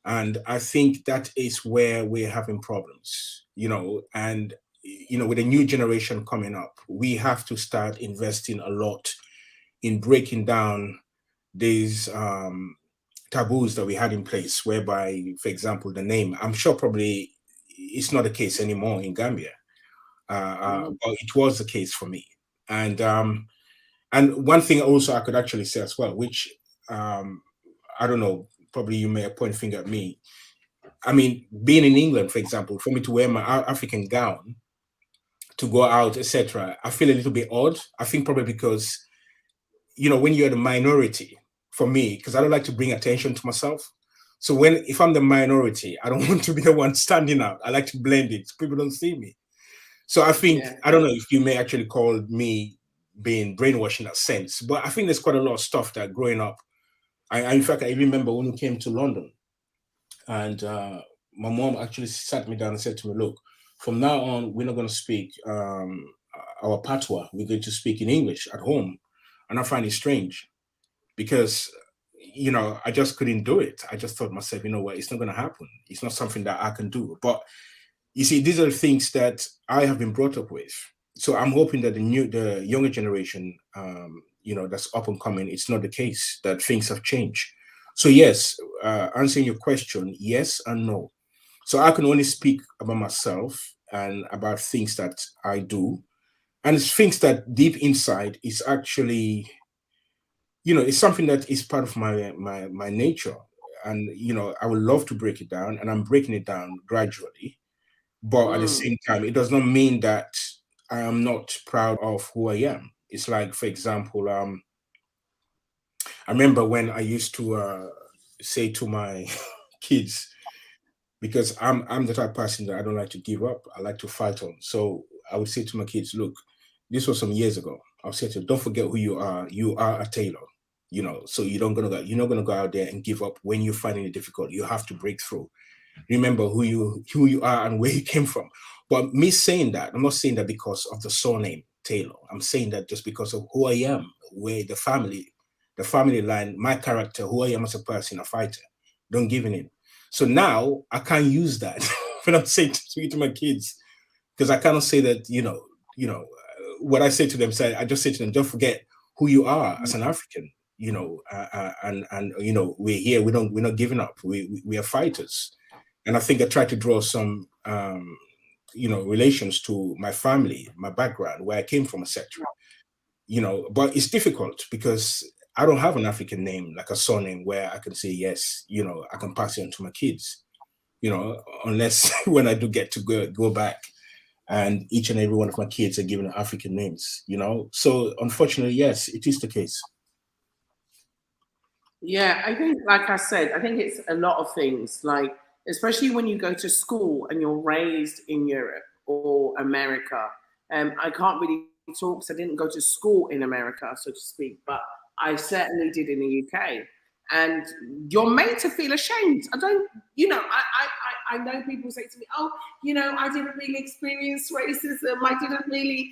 And I think that is where we're having problems, and, with a new generation coming up, we have to start investing a lot in breaking down these taboos that we had in place, whereby, for example, the name, I'm sure probably it's not the case anymore in Gambia, but it was the case for me. And one thing also I could actually say as well, which I don't know, probably you may point finger at me. I mean, being in England, for example, for me to wear my African gown to go out, etc., I feel a little bit odd. I think probably because, when you're the minority, for me, because I don't like to bring attention to myself. So if I'm the minority, I don't want to be the one standing out. I like to blend it so people don't see me. So I think, I don't know if you may actually call me being brainwashed in that sense, but I think there's quite a lot of stuff that growing up, in fact, I remember when we came to London and my mom actually sat me down and said to me, look, from now on, we're not going to speak our patois. We're going to speak in English at home. And I find it strange because, I just couldn't do it. I just thought to myself, you know what, it's not going to happen. It's not something that I can do. But you see, these are the things that I have been brought up with. So I'm hoping that the younger generation, that's up and coming, it's not the case, that things have changed. So yes, answering your question, yes and no. So I can only speak about myself and about things that I do. And it's things that deep inside is actually, it's something that is part of my nature. And, I would love to break it down, and I'm breaking it down gradually. But at the same time, it does not mean that I am not proud of who I am. It's like, for example, I remember when I used to say to my kids, because I'm the type of person that I don't like to give up. I like to fight on. So I would say to my kids, look, this was some years ago. I'll say to them, don't forget who you are. You are a tailor, you know, so you're not gonna go out there and give up when you're finding it difficult. You have to break through. Remember who you are and where you came from. But me saying that, I'm not saying that because of the surname Taylor. I'm saying that just because of who I am, where the family line, my character, who I am as a person, a fighter. Don't give in. So now I can't use that when I'm saying to my kids, because I cannot say that, what I say to them, I just say to them, don't forget who you are as an African, and we're here, we're not giving up. We are fighters. And I think I try to draw some, relations to my family, my background, where I came from, etc. But it's difficult because I don't have an African name, like a surname where I can say, yes, I can pass it on to my kids, unless when I do get to go back and each and every one of my kids are given African names, So unfortunately, yes, it is the case. Yeah, I think, like I said, I think it's a lot of things, like, especially when you go to school and you're raised in Europe or America. I can't really talk because I didn't go to school in America, so to speak, but I certainly did in the UK. And you're made to feel ashamed. I don't, I know people say to me, oh, I didn't really experience racism. I didn't really,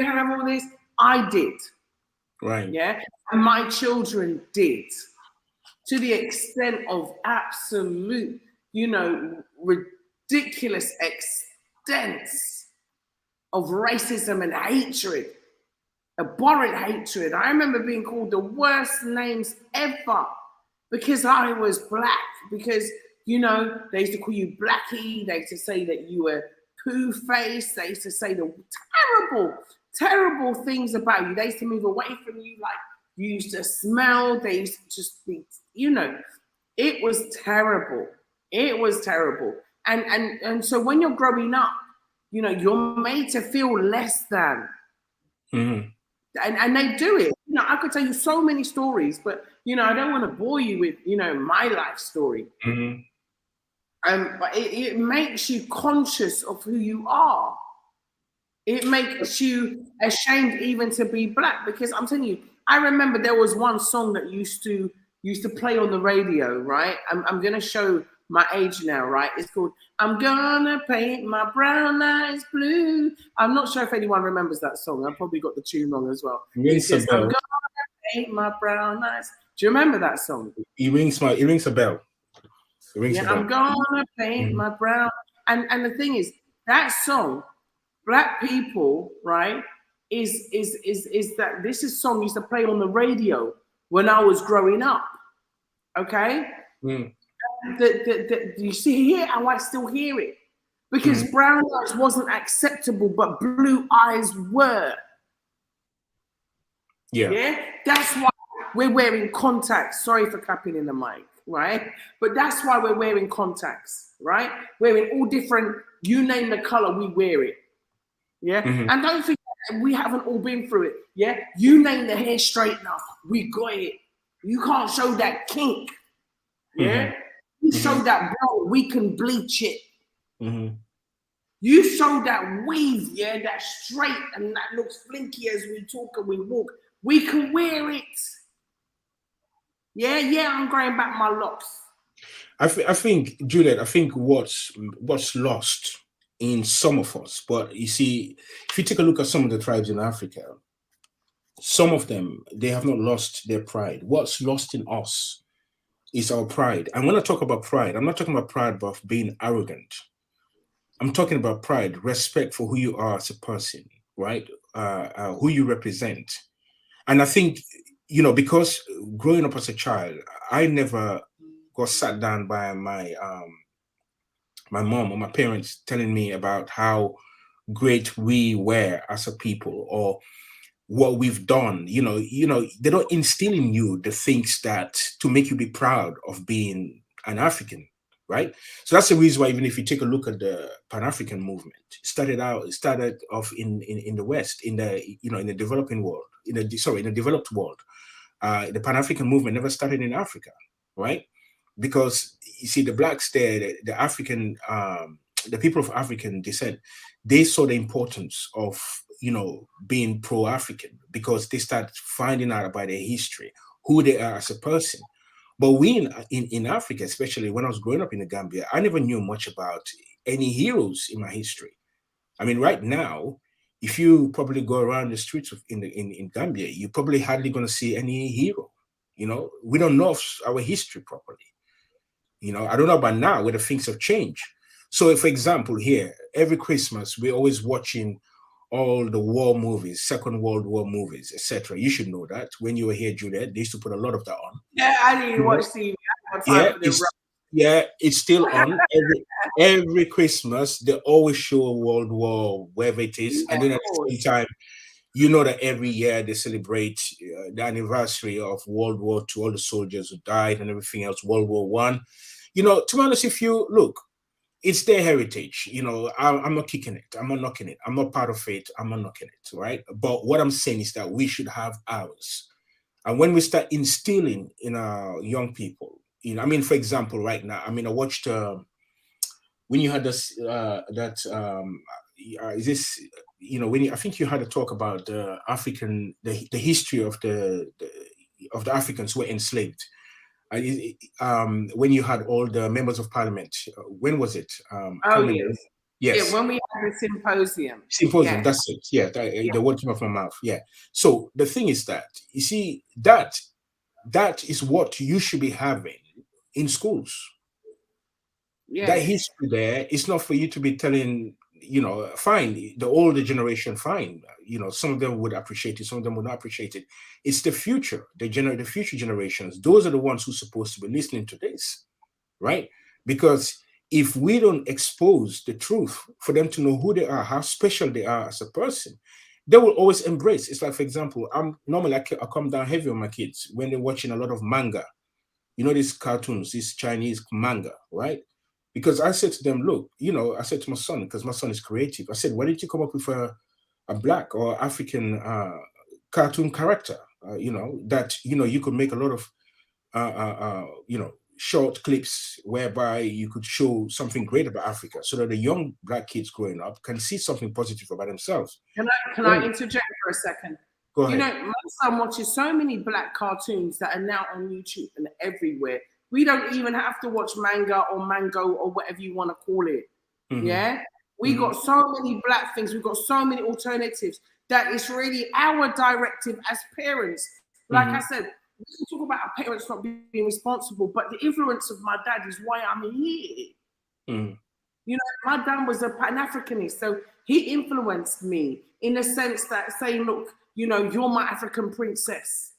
have all this. I did. Right. Yeah. And my children did. To the extent of absolute, ridiculous extents of racism and hatred, abhorrent hatred. I remember being called the worst names ever because I was black, because, they used to call you Blackie. They used to say that you were poo face. They used to say the terrible, terrible things about you. They used to move away from you like you used to smell. They used to just be, it was terrible. It was terrible. And so when you're growing up, you're made to feel less than. Mm-hmm. And they do it. I could tell you so many stories, but I don't want to bore you with my life story. Mm-hmm. But it makes you conscious of who you are. It makes you ashamed even to be black, because I'm telling you, I remember there was one song that used to play on the radio, right? I'm gonna show my age now, right? It's called "I'm Gonna Paint My Brown Eyes Blue." I'm not sure if anyone remembers that song. I probably got the tune wrong as well. It says, "I'm gonna paint my brown eyes." Do you remember that song? It rings a bell. I'm gonna paint my brown. And the thing is, that song, black people, right, is that this is song used to play on the radio when I was growing up. Okay? Mm. You see here how I still hear it? Because brown eyes wasn't acceptable, but blue eyes were. Yeah? That's why we're wearing contacts. Sorry for clapping in the mic, right? But that's why we're wearing contacts, right? Wearing all different, you name the color, we wear it. Yeah? Mm-hmm. And don't forget, we haven't all been through it. Yeah? You name the hair straightener, we got it. You can't show that kink. Yeah? Mm-hmm. You show that brown, we can bleach it. Mm-hmm. You show that weave, yeah, that straight and that looks flinky as we talk and we walk. We can wear it. Yeah, I'm growing back my locks. I think, Juliet, what's lost in some of us, but you see, if you take a look at some of the tribes in Africa, some of them, they have not lost their pride. What's lost in us is our pride. And when I talk about pride, I'm not talking about pride of being arrogant. I'm talking about pride, respect for who you are as a person, right? Who you represent. And I think, because growing up as a child, I never got sat down by my mom or my parents telling me about how great we were as a people or what we've done. They don't instill in you the things that to make you be proud of being an African, right? So that's the reason why, even if you take a look at the Pan-African movement, it started off in the West, in the developing world, in the developed world. The Pan-African movement never started in Africa, right? because you see the blacks there, the African, the people of African descent, they saw the importance of, you know, being pro-African, because they start finding out about their history, who they are as a person. But we in Africa, especially when I was growing up in the Gambia, I never knew much about any heroes in my history. I mean, right now, if you probably go around the streets of in Gambia, you're probably hardly going to see any hero. You know, we don't know our history properly. You know, I don't know about now whether things have changed. So, for example, here every Christmas we're always watching all the war movies, Second World War movies, etc. You should know that. When you were here, Juliet, they used to put a lot of that on. Yeah, I didn't You know? watch TV. I had Yeah, time for the it's still on every Christmas. They always show World War, wherever it is, and then at the same time, you know that every year they celebrate the anniversary of World War II, all the soldiers who died and everything else. World War One. You know, to be honest, if you look, it's their heritage. You know, I'm not kicking it. I'm not knocking it. I'm not part of it. I'm not knocking it, right? But what I'm saying is that we should have ours. And when we start instilling in our young people, you know, I mean, for example, right now, I mean, I watched when you had this is this, you know, I think you had a talk about the African, the history of the Africans who were enslaved. When you had all the members of parliament, when was it? Oh, yes. Yes. Yeah, when we had the symposium. Symposium, Yeah. that's it. Yeah, the word came off my mouth. Yeah. So the thing is that, you see, that is what you should be having in schools. Yeah. That history there is not for you to be telling, you know, fine, the older generation, fine. You know, some of them would appreciate it, some of them would not appreciate it. It's the future, the future generations. Those are the ones who are supposed to be listening to this, right? Because if we don't expose the truth for them to know who they are, how special they are as a person, they will always embrace. It's like, for example, I come down heavy on my kids when they're watching a lot of manga. You know, these cartoons, this Chinese manga, right? Because I said to them, look, you know, I said to my son, because my son is creative, I said, why didn't you come up with a black or African cartoon character, you know, that, you know, you could make a lot of, you know, short clips whereby you could show something great about Africa, so that the young black kids growing up can see something positive about themselves. Can I interject for a second? Go ahead. You know, my son watches so many black cartoons that are now on YouTube and everywhere. We don't even have to watch manga or mango or whatever you want to call it. Mm-hmm. Yeah? We got so many black things. We've got so many alternatives that it's really our directive as parents. Like I said, we can talk about our parents not being responsible, but the influence of my dad is why I'm here. You know, my dad was a Pan-Africanist, so he influenced me in the sense that saying, look, you know, you're my African princess.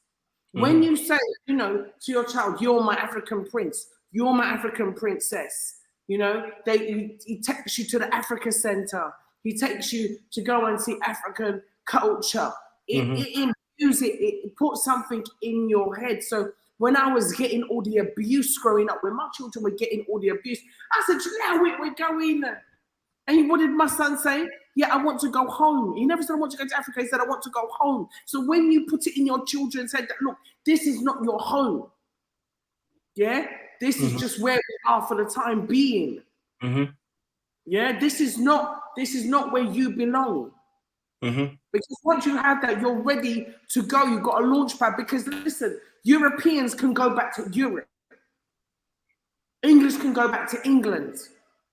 When you say, you know, to your child, you're my African prince, you're my African princess, you know, he takes you to the Africa Center, he takes you to go and see African culture. It imbues it, it puts something in your head. So when I was getting all the abuse growing up, when my children were getting all the abuse, I said, you know, we're going. And what did my son say? Yeah, I want to go home. He never said, I want to go to Africa. He said, I want to go home. So when you put it in your children's head that, look, this is not your home. Yeah, this is just where we are for the time being. Yeah, this is not where you belong. Because once you have that, you're ready to go. You've got a launch pad. Because listen, Europeans can go back to Europe. English can go back to England.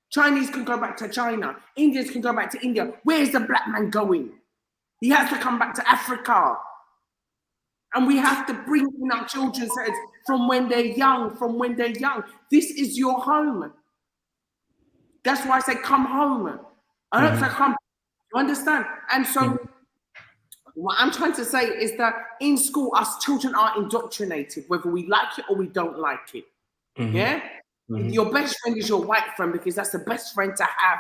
Chinese can go back to China. Indians can go back to India. Where's the black man going? He has to come back to Africa. And we have to bring in our children's heads from when they're young, This is your home. That's why I say come home. I don't say come. You understand? And so what I'm trying to say is that in school, us children are indoctrinated, whether we like it or we don't like it. Yeah? Your best friend is your white friend because that's the best friend to have.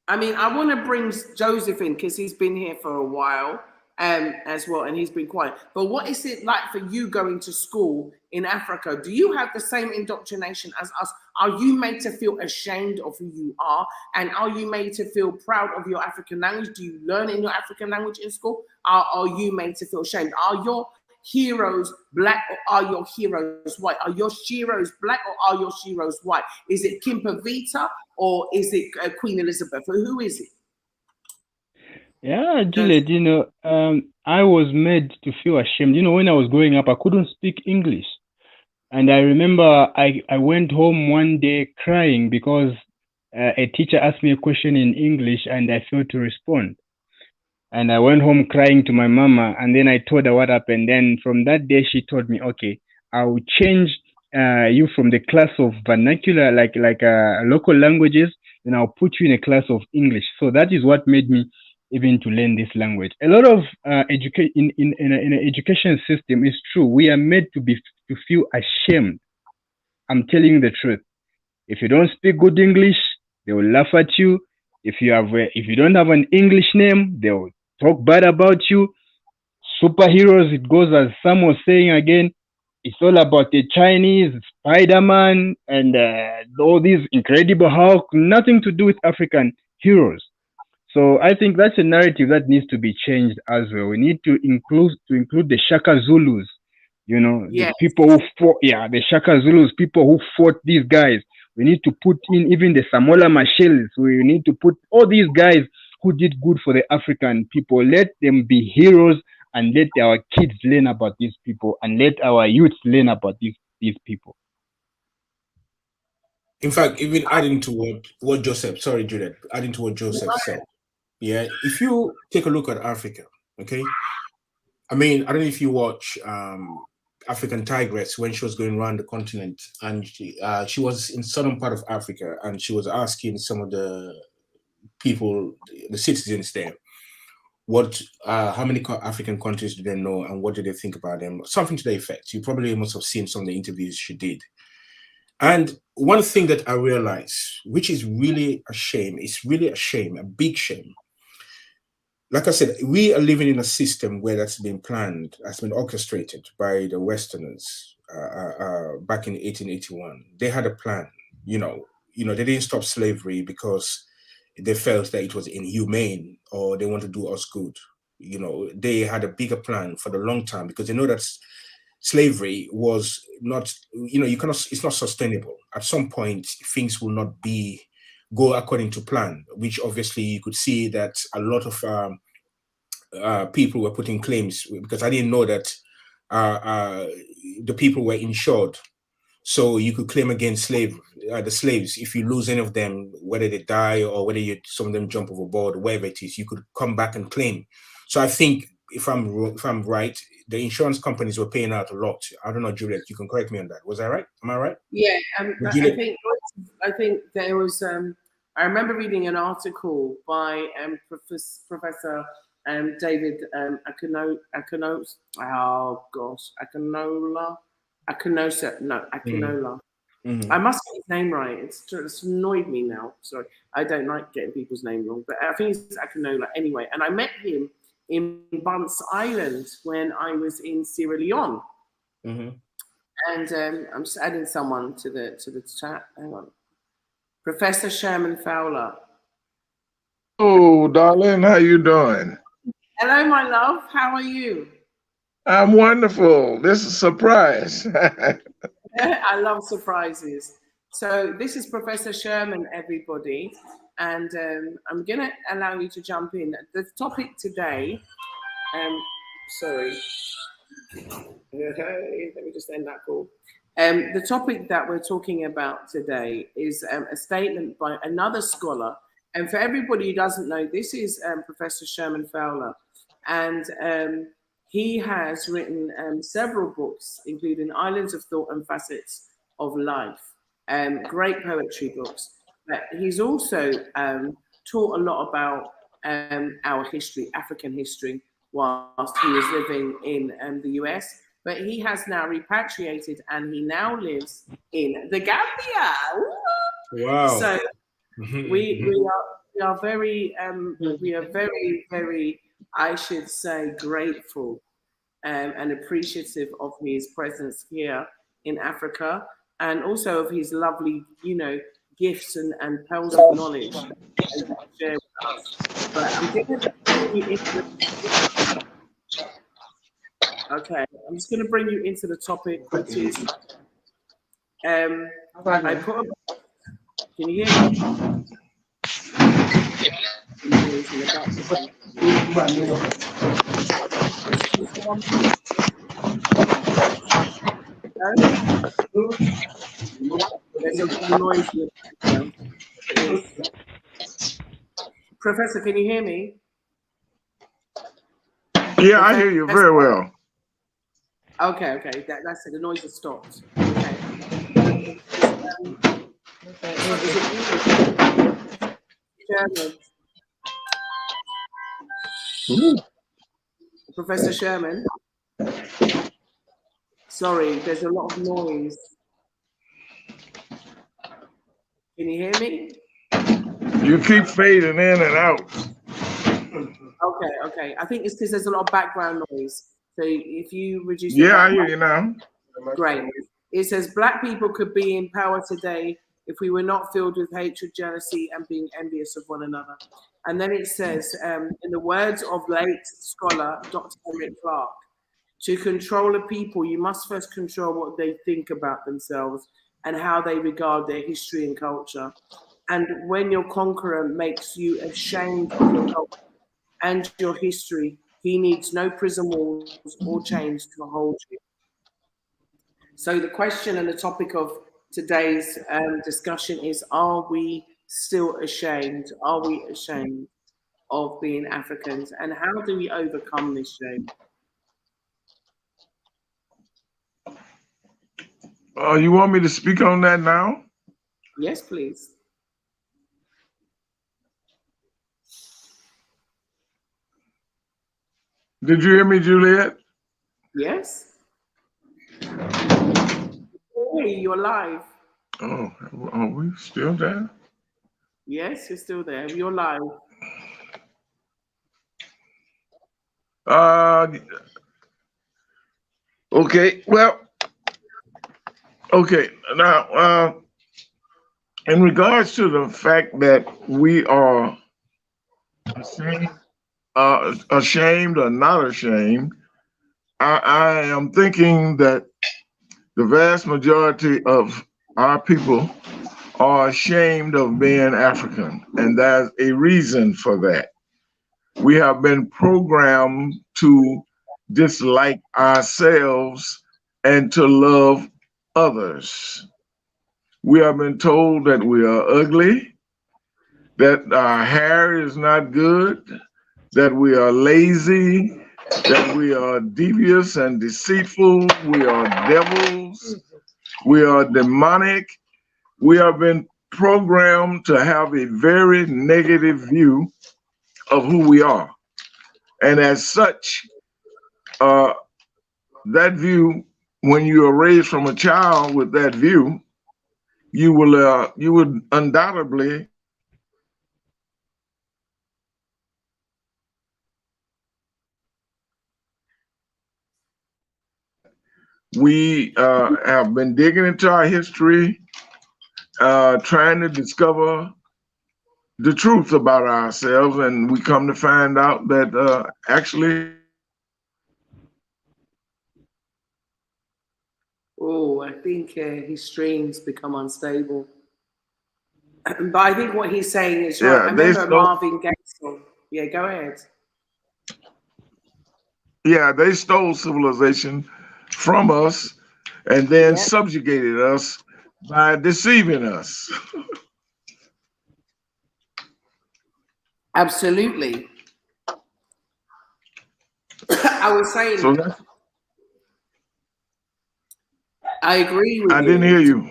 I mean, I want to bring Joseph in because he's been here for a while as well, and he's been quiet. But what is it like for you going to school in Africa? Do you have the same indoctrination as us? Are you made to feel ashamed of who you are? And are you made to feel proud of your African language? Do you learn in your African language in school? Are you made to feel ashamed? Are your heroes black or are your heroes white? Are your heroes black or are your heroes white? Is it Kimper Vita or is it Queen Elizabeth? Who is it? Yeah, Juliet, I was made to feel ashamed. When I was growing up, I couldn't speak English. And I remember I went home one day crying because a teacher asked me a question in English and I failed to respond. And I went home crying to my mama, and then I told her what happened. Then from that day, she told me, okay, I will change you from the class of vernacular, like local languages, and I'll put you in a class of English. So that is what made me even to learn this language. A lot of in an education system is true. We are made to feel ashamed. I'm telling you the truth. If you don't speak good English, they will laugh at you. If you don't have an English name, they will talk bad about you. Superheroes, it goes as Sam was saying again, it's all about the Chinese, Spider-Man, and all these Incredible Hulk, nothing to do with African heroes. So I think that's a narrative that needs to be changed as well. We need to include the Shaka Zulus, Yes. the people who fought, the Shaka Zulus, people who fought these guys. We need to put in even the Samola Machels. We need to put all these guys who did good for the African people. Let them be heroes and let our kids learn about these people and let our youths learn about these people. In fact, even adding to what Joseph, sorry, Juliet, adding to what Joseph said. Yeah, if you take a look at Africa, okay, I mean, I don't know if you watch African Tigress when she was going around the continent, and she was in southern part of Africa, and she was asking some of the people, the citizens there, how many African countries do they know, and what do they think about them? Something to the effect. You probably must have seen some of the interviews she did. And one thing that I realized, which is really a shame, a big shame. Like I said, we are living in a system where that's been planned, that's been orchestrated by the Westerners back in 1881. They had a plan, they didn't stop slavery because they felt that it was inhumane or they want to do us good. They had a bigger plan for the long term because they know that slavery was not, it's not sustainable. At some point, things will not go according to plan, which obviously you could see that a lot of people were putting claims, because I didn't know that the people were insured. So you could claim against the slaves. If you lose any of them, whether they die or whether some of them jump overboard, whatever it is, you could come back and claim. So I think if I'm right, the insurance companies were paying out a lot. I don't know, Juliet, you can correct me on that. Was I right? Am I right? Yeah, I think there was. I remember reading an article by Professor David Akinola. I must get his name right. It's annoyed me now. Sorry, I don't like getting people's name wrong, but I think it's Akinola anyway. And I met him in Bunce Island when I was in Sierra Leone. And I'm just adding someone to the chat. Hang on, Professor Sherman Fowler. Oh, darling, how you doing? Hello, my love. How are you? I'm wonderful. This is a surprise. I love surprises. So this is Professor Sherman, everybody, and I'm going to allow you to jump in. The topic today, sorry, let me just end that call. The topic that we're talking about today is a statement by another scholar. And for everybody who doesn't know, this is Professor Sherman Fowler. And he has written several books, including Islands of Thought and Facets of Life, great poetry books. But he's also taught a lot about our history, African history, whilst he was living in the US. But he has now repatriated and he now lives in the Gambia. Wow. So we are very, very, I should say, grateful and appreciative of his presence here in Africa, and also of his lovely, gifts and pearls of knowledge to share with us. But I'm going to Okay, I'm just going to bring you into the topic, which is I put. Can you hear me? Noise in the background. There's a lot of noise in the background. It is. Professor, can you hear me? Yeah, I hear you very well. Okay, okay. That's it. The noise has stopped. Okay. Sherman. Professor Sherman. Sorry, there's a lot of noise. Can you hear me? You keep fading in and out. Okay, okay. I think it's because there's a lot of background noise. So if you reduce the Yeah, I hear background, you now. great. It says Black people could be in power today if we were not filled with hatred, jealousy, and being envious of one another. And then it says, in the words of late scholar Dr. Henrik Clark, to control a people, you must first control what they think about themselves and how they regard their history and culture. And when your conqueror makes you ashamed of your culture and your history, he needs no prison walls or chains to hold you. So the question and the topic of today's discussion is, are we still ashamed? Are we ashamed of being Africans? And how do we overcome this shame? You want me to speak on that now? Yes, please. Did you hear me, Juliet? Yes? Hey, you're live. Oh, are we still there? Yes, you're still there. You're live. Okay, well, okay. Now, in regards to the fact that we are ashamed or not ashamed, I am thinking that the vast majority of our people are ashamed of being African, and there's a reason for that. We have been programmed to dislike ourselves and to love others. We have been told that we are ugly, that our hair is not good, that we are lazy, that we are devious and deceitful, we are devils, we are demonic. We have been programmed to have a very negative view of who we are. And as such, that view, when you are raised from a child with that view, you would undoubtedly we have been digging into our history, trying to discover the truth about ourselves, and we come to find out that actually. Oh, I think his stream's become unstable. But I think what he's saying is right. I remember Marvin Gaye song. Yeah, go ahead. Yeah, they stole civilization from us and then subjugated us by deceiving us. Absolutely. I was saying, So I agree with you. I didn't hear you.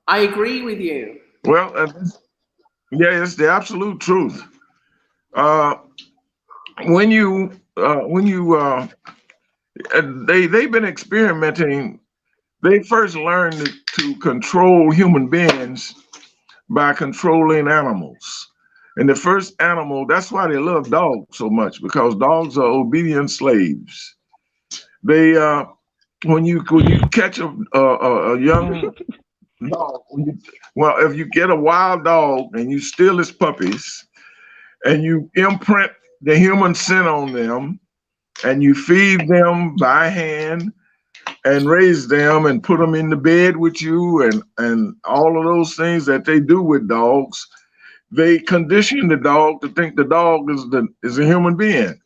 I agree with you. Well, yeah, it's the absolute truth. When they've been experimenting. They first learned to control human beings by controlling animals. And the first animal, that's why they love dogs so much, because dogs are obedient slaves. They when you catch a young dog, well, if you get a wild dog and you steal his puppies and you imprint the human scent on them, and you feed them by hand and raise them and put them in the bed with you and all of those things that they do with dogs, they condition the dog to think the dog is a human being.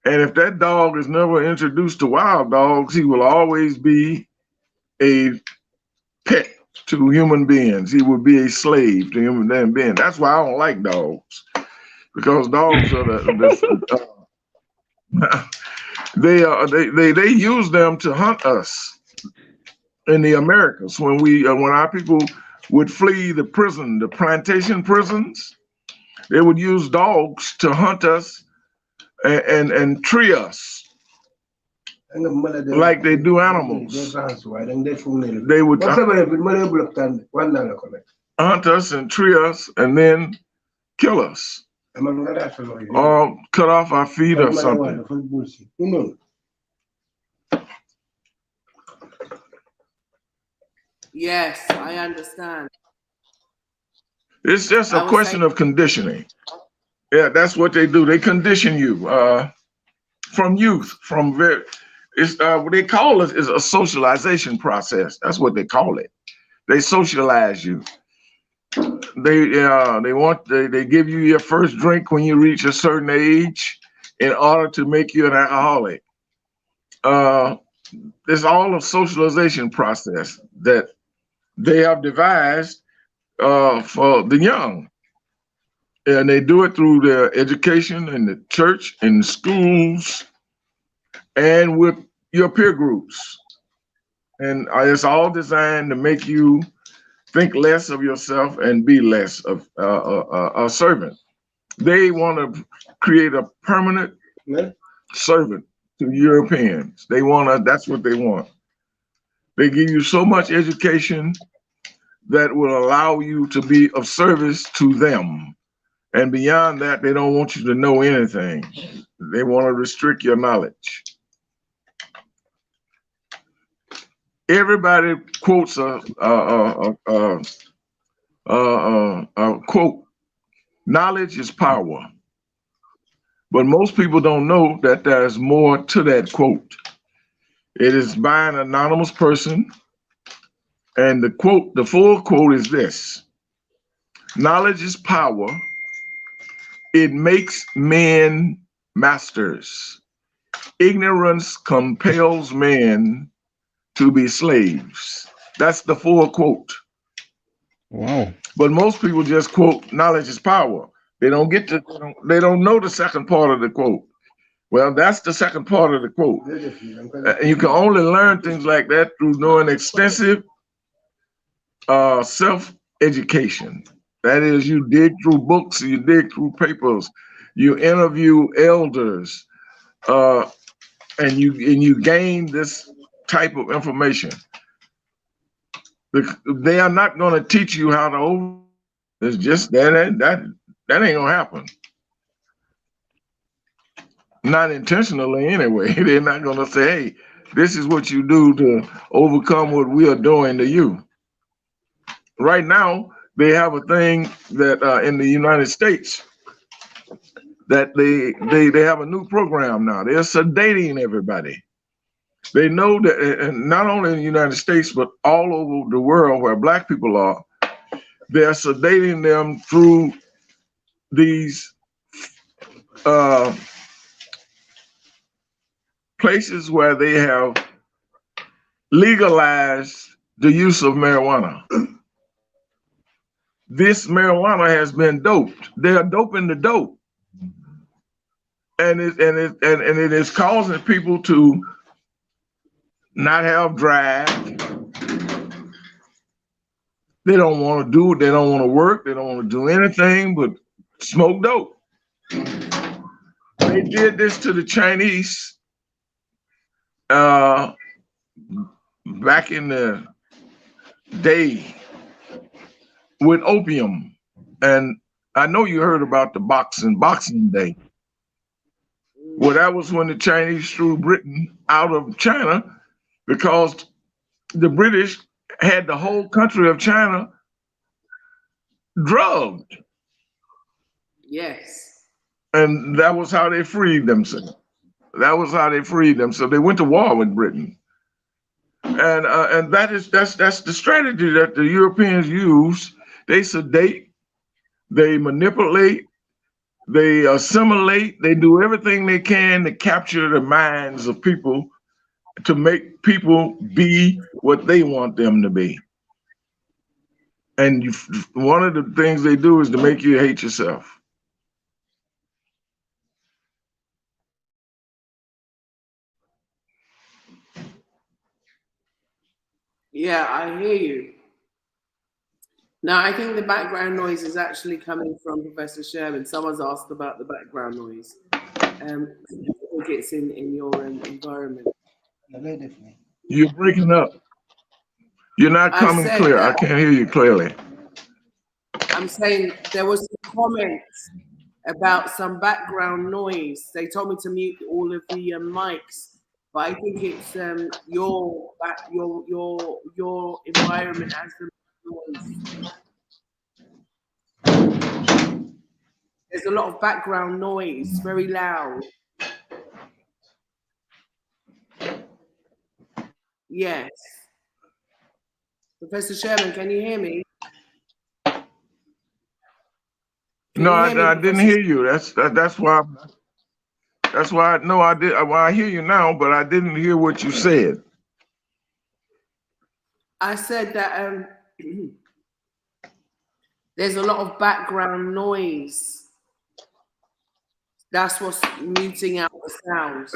And if that dog is never introduced to wild dogs, he will always be a pet to human beings. He will be a slave to human beings. That's why I don't like dogs, because dogs are they use them to hunt us in the Americas. When our people would flee the prison, the plantation prisons, they would use dogs to hunt us and tree us like they do animals. They would hunt us and tree us and then kill us or cut off our feet or something. Yes, I understand. It's just a question of conditioning. Yeah, that's what they do. They condition you from youth, from what they call it is a socialization process. That's what they call it. They socialize you. They give you your first drink when you reach a certain age in order to make you an alcoholic. It's all a socialization process that they have devised for the young. And they do it through their education in the church, in schools, and with your peer groups. And it's all designed to make you think less of yourself and be less of a servant. They want to create a permanent servant to Europeans. That's what they want. They give you so much education that will allow you to be of service to them. And beyond that, they don't want you to know anything. They want to restrict your knowledge. Everybody quotes a quote, knowledge is power. But most people don't know that there's more to that quote. It is by an anonymous person. And the full quote is this: knowledge is power. It makes men masters. Ignorance compels men to be slaves. That's the full quote. Wow. But most people just quote knowledge is power. They don't know the second part of the quote. Well, that's the second part of the quote. You can only learn things like that through doing extensive self-education. That is, you dig through books, you dig through papers, you interview elders, and you gain this type of information. They are not going to teach you how to it's just that ain't gonna happen. Not intentionally anyway. They're not gonna say, hey, this is what you do to overcome what we are doing to you. Right now, they have a thing that in the United States that they have a new program now. They're sedating everybody. They know that, and not only in the United States, but all over the world where Black people are, they're sedating them through these places where they have legalized the use of marijuana. This marijuana has been doped. They are doping the dope, and it is causing people to not have drive. They don't want to do it. They don't want to work. They don't want to do anything but smoke dope. They did this to the Chinese back in the day with opium. And I know you heard about the Boxing Day. Well, that was when the Chinese threw Britain out of China because the British had the whole country of China drugged. Yes. And that was how they freed themselves. That was how they freed them. So they went to war with Britain. And that's the strategy that the Europeans use. They sedate, they manipulate, they assimilate, they do everything they can to capture the minds of people, to make people be what they want them to be. And one of the things they do is to make you hate yourself. Yeah, I hear you. Now, I think the background noise is actually coming from Professor Sherman. Someone's asked about the background noise. I think it's in your environment. You're breaking up. You're not coming clear. I can't hear you clearly. I'm saying there was some comments about some background noise. They told me to mute all of the mics, but I think it's your environment has the noise. There's a lot of background noise, very loud. Yes. Professor Sherman, can you hear me? No, I didn't hear you. That's why. That's why. No, I did. Well, I hear you now, but I didn't hear what you said. I said that there's a lot of background noise. That's what's muting out the sounds.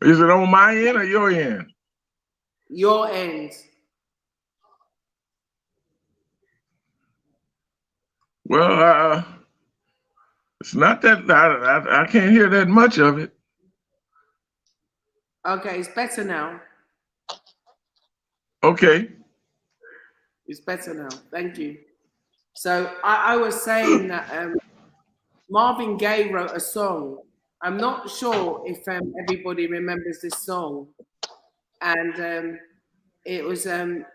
Is it on my end or your end? Your end. Well, it's not that I can't hear that much of it. Okay, it's better now. Okay. It's better now. Thank you. So I was saying that Marvin Gaye wrote a song. I'm not sure if everybody remembers this song, and it was I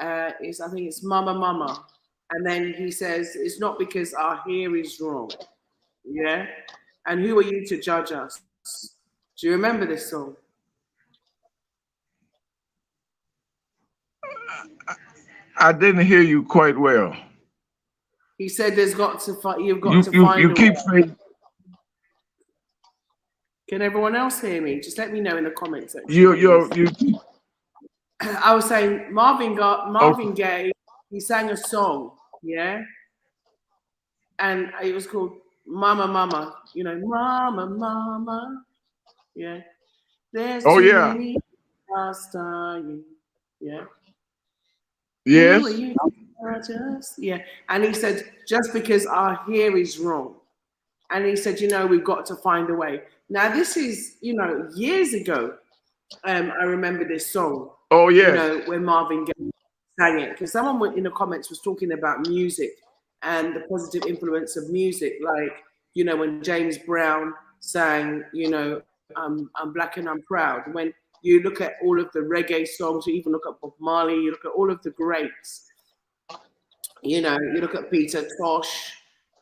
think it's Mama Mama, and then he says it's not because our hair is wrong, yeah. And who are you to judge us? Do you remember this song? I didn't hear you quite well. He said there's got to you've got to find you keep saying. Can everyone else hear me? Just let me know in the comments section. I was saying Marvin Gaye, he sang a song, yeah? And it was called Mama Mama, Mama Mama, yeah. There's too many stars dying, yeah. Yes. Yeah. And he said, just because our hair is wrong. And he said, we've got to find a way. Now, this is, years ago, I remember this song. Oh, yeah. When Marvin Gaye sang it. Because someone in the comments was talking about music and the positive influence of music. Like, when James Brown sang, I'm black and I'm proud. When you look at all of the reggae songs, you even look at Bob Marley, you look at all of the greats. You look at Peter Tosh,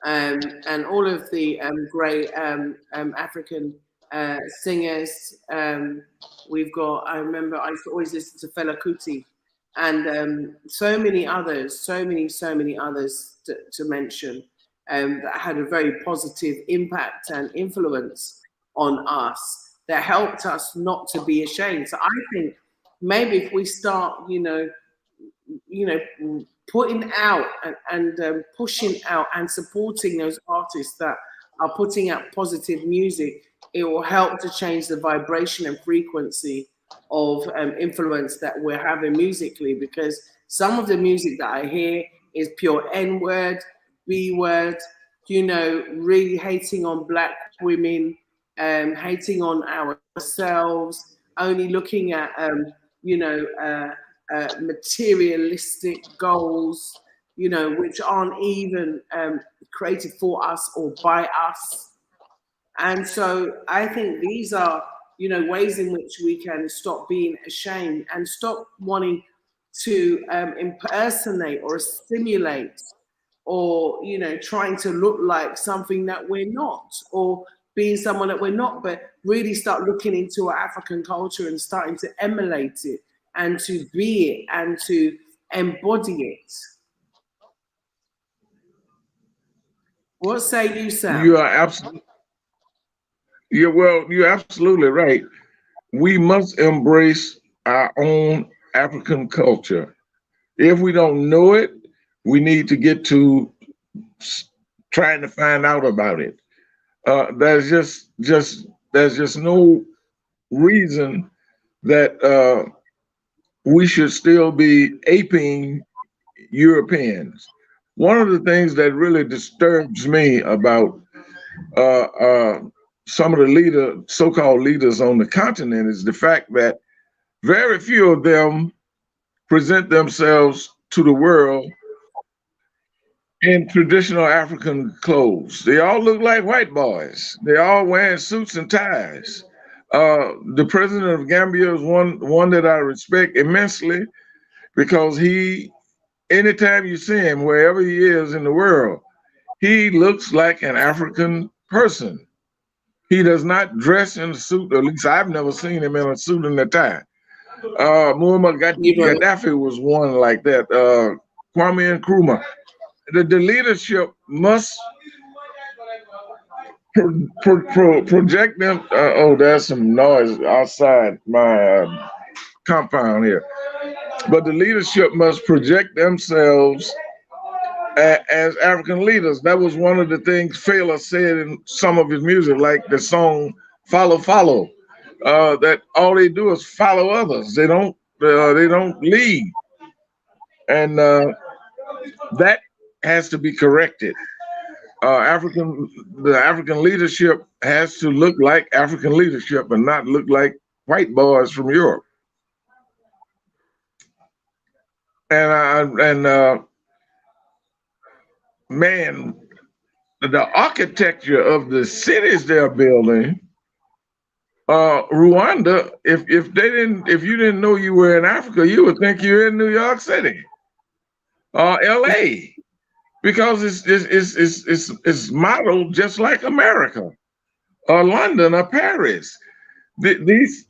and all of the great African singers. We've got, I remember I used to always listen to Fela Kuti, and so many others to mention that had a very positive impact and influence on us, that helped us not to be ashamed. So I think maybe if we start, putting out and pushing out and supporting those artists that are putting out positive music, it will help to change the vibration and frequency of influence that we're having musically, because some of the music that I hear is pure N-word, B-word, really hating on Black women, hating on ourselves, only looking at, materialistic goals, which aren't even created for us or by us. And so I think these are, ways in which we can stop being ashamed and stop wanting to impersonate or assimilate or, you know, trying to look like something that we're not, or being someone that we're not, but really start looking into our African culture and starting to emulate it and to be it and to embody it. What say you, Sam? You are absolutely, you're absolutely right. We must embrace our own African culture. If we don't know it, we need to get to trying to find out about it. There's just no reason that we should still be aping Europeans. One of the things that really disturbs me about uh, uh, some of the so-called leaders on the continent is the fact that very few of them present themselves to the world in traditional African clothes. They all look like white boys. They all wearing suits and ties. The president of Gambia is one that I respect immensely because anytime you see him, wherever he is in the world, he looks like an African person. He does not dress in a suit, or at least I've never seen him in a suit and a tie. Muammar Gaddafi was one like that. Kwame Nkrumah. The leadership must project them. Oh, there's some noise outside my compound here. But the leadership must project themselves as African leaders. That was one of the things Fowler said in some of his music, like the song "Follow, Follow." That all they do is follow others. They don't lead, and that has to be corrected. The African leadership has to look like African leadership and not look like white boys from Europe. And man, the architecture of the cities they're building, Rwanda, if you didn't know you were in Africa, you would think you're in New York City or LA. Because it's modeled just like America, or London, or Paris. These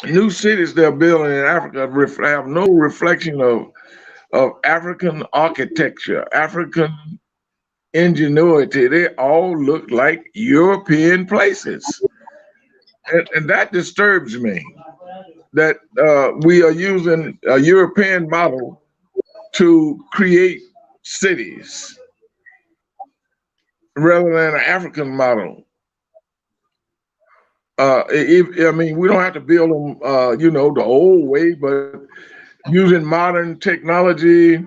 new cities they're building in Africa have no reflection of African architecture, African ingenuity. They all look like European places, and that disturbs me. That we are using a European model to create cities rather than an African model. I mean, we don't have to build them, the old way, but using modern technology,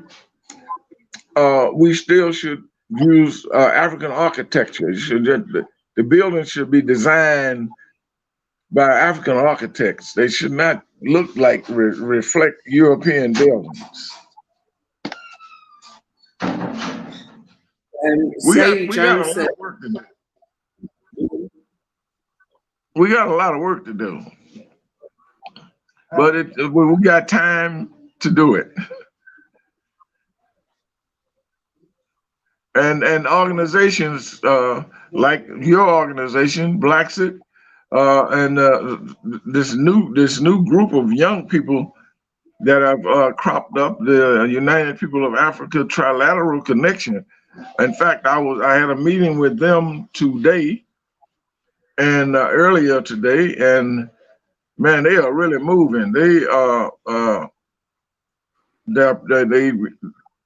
we still should use African architecture. The buildings should be designed by African architects. They should not look like reflect European buildings. We got a lot of work to do. We got a lot of work to do, but we got time to do it. And organizations like your organization, Bla Xit, and this new group of young people that have cropped up, the United People of Africa Trilateral Connection. In fact, I had a meeting with them today and earlier today, and man, they are really moving. They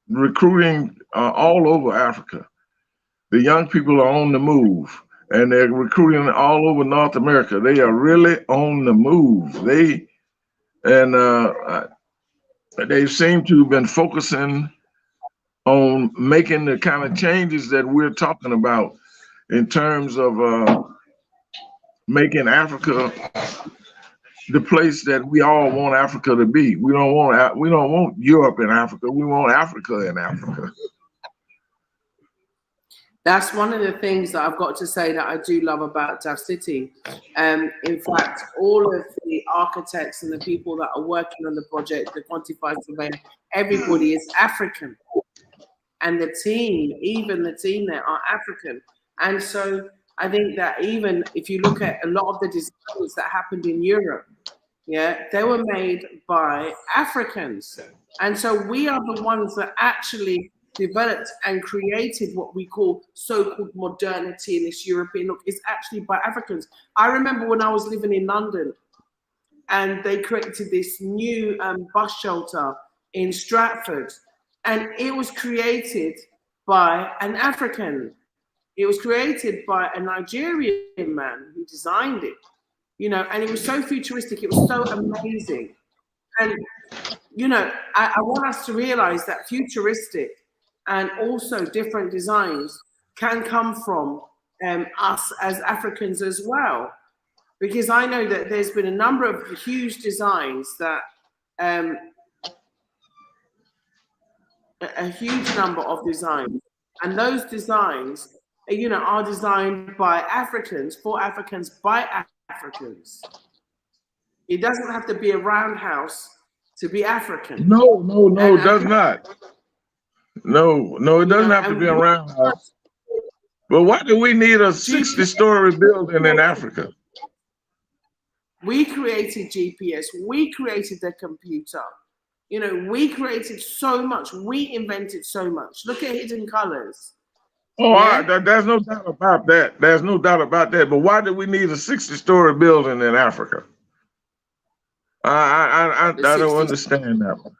recruiting all over Africa. The young people are on the move, and they're recruiting all over North America. They are really on the move. They seem to have been focusing on making the kind of changes that we're talking about in terms of making Africa the place that we all want Africa to be. We don't want Europe in Africa. We want Africa in Africa. That's one of the things that I've got to say that I do love about Daf City. In fact, all of the architects and the people that are working on the project, the quantified surveying, everybody is African. and the team, even the team there, are African. And so I think that even if you look at a lot of the designs that happened in Europe, yeah, they were made by Africans. And so we are the ones that actually developed and created what we call so-called modernity in this European look. Is actually by Africans. I remember when I was living in London, and they created this new bus shelter in Stratford, and it was created by an African. It was created by a Nigerian man who designed it, you know, and it was so futuristic. It was so amazing. And, you know, I want us to realize that futuristic and also different designs can come from us as Africans as well. Because I know that there's been a number of huge designs that, a huge number of designs, and those designs, you know, are designed by Africans, for Africans, by Africans. It doesn't have to be a roundhouse to be African. No, it does not. No, it doesn't have to be a roundhouse. But why do we need a 60-story building in Africa? We created GPS. We created the computer. You know, we created so much. We invented so much. Look at hidden colors. Oh, yeah? There's no doubt about that. There's no doubt about that. But why do we need a 60-story building in Africa? I don't understand that one.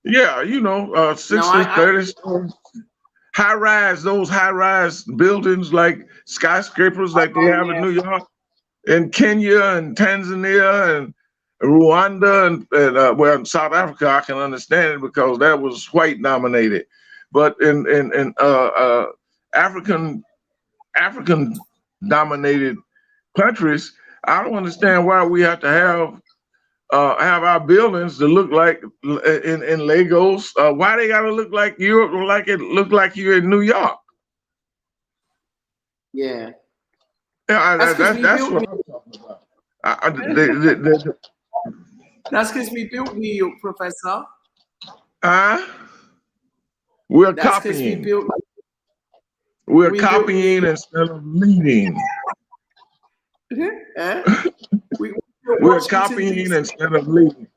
Yeah, you know, 60, 30 stories. Those high-rise buildings like skyscrapers like they have in New York, in Kenya and Tanzania and Rwanda and well, in South Africa, I can understand it because that was white dominated. But in African dominated countries, I don't understand why we have to have our buildings to look like in Lagos. Why they gotta look like Europe or like it look like you're in New York? Yeah. Yeah, that's what I'm talking about. That's because we built New York, Professor. We're copying. We're copying instead of leading. We're copying instead of leading.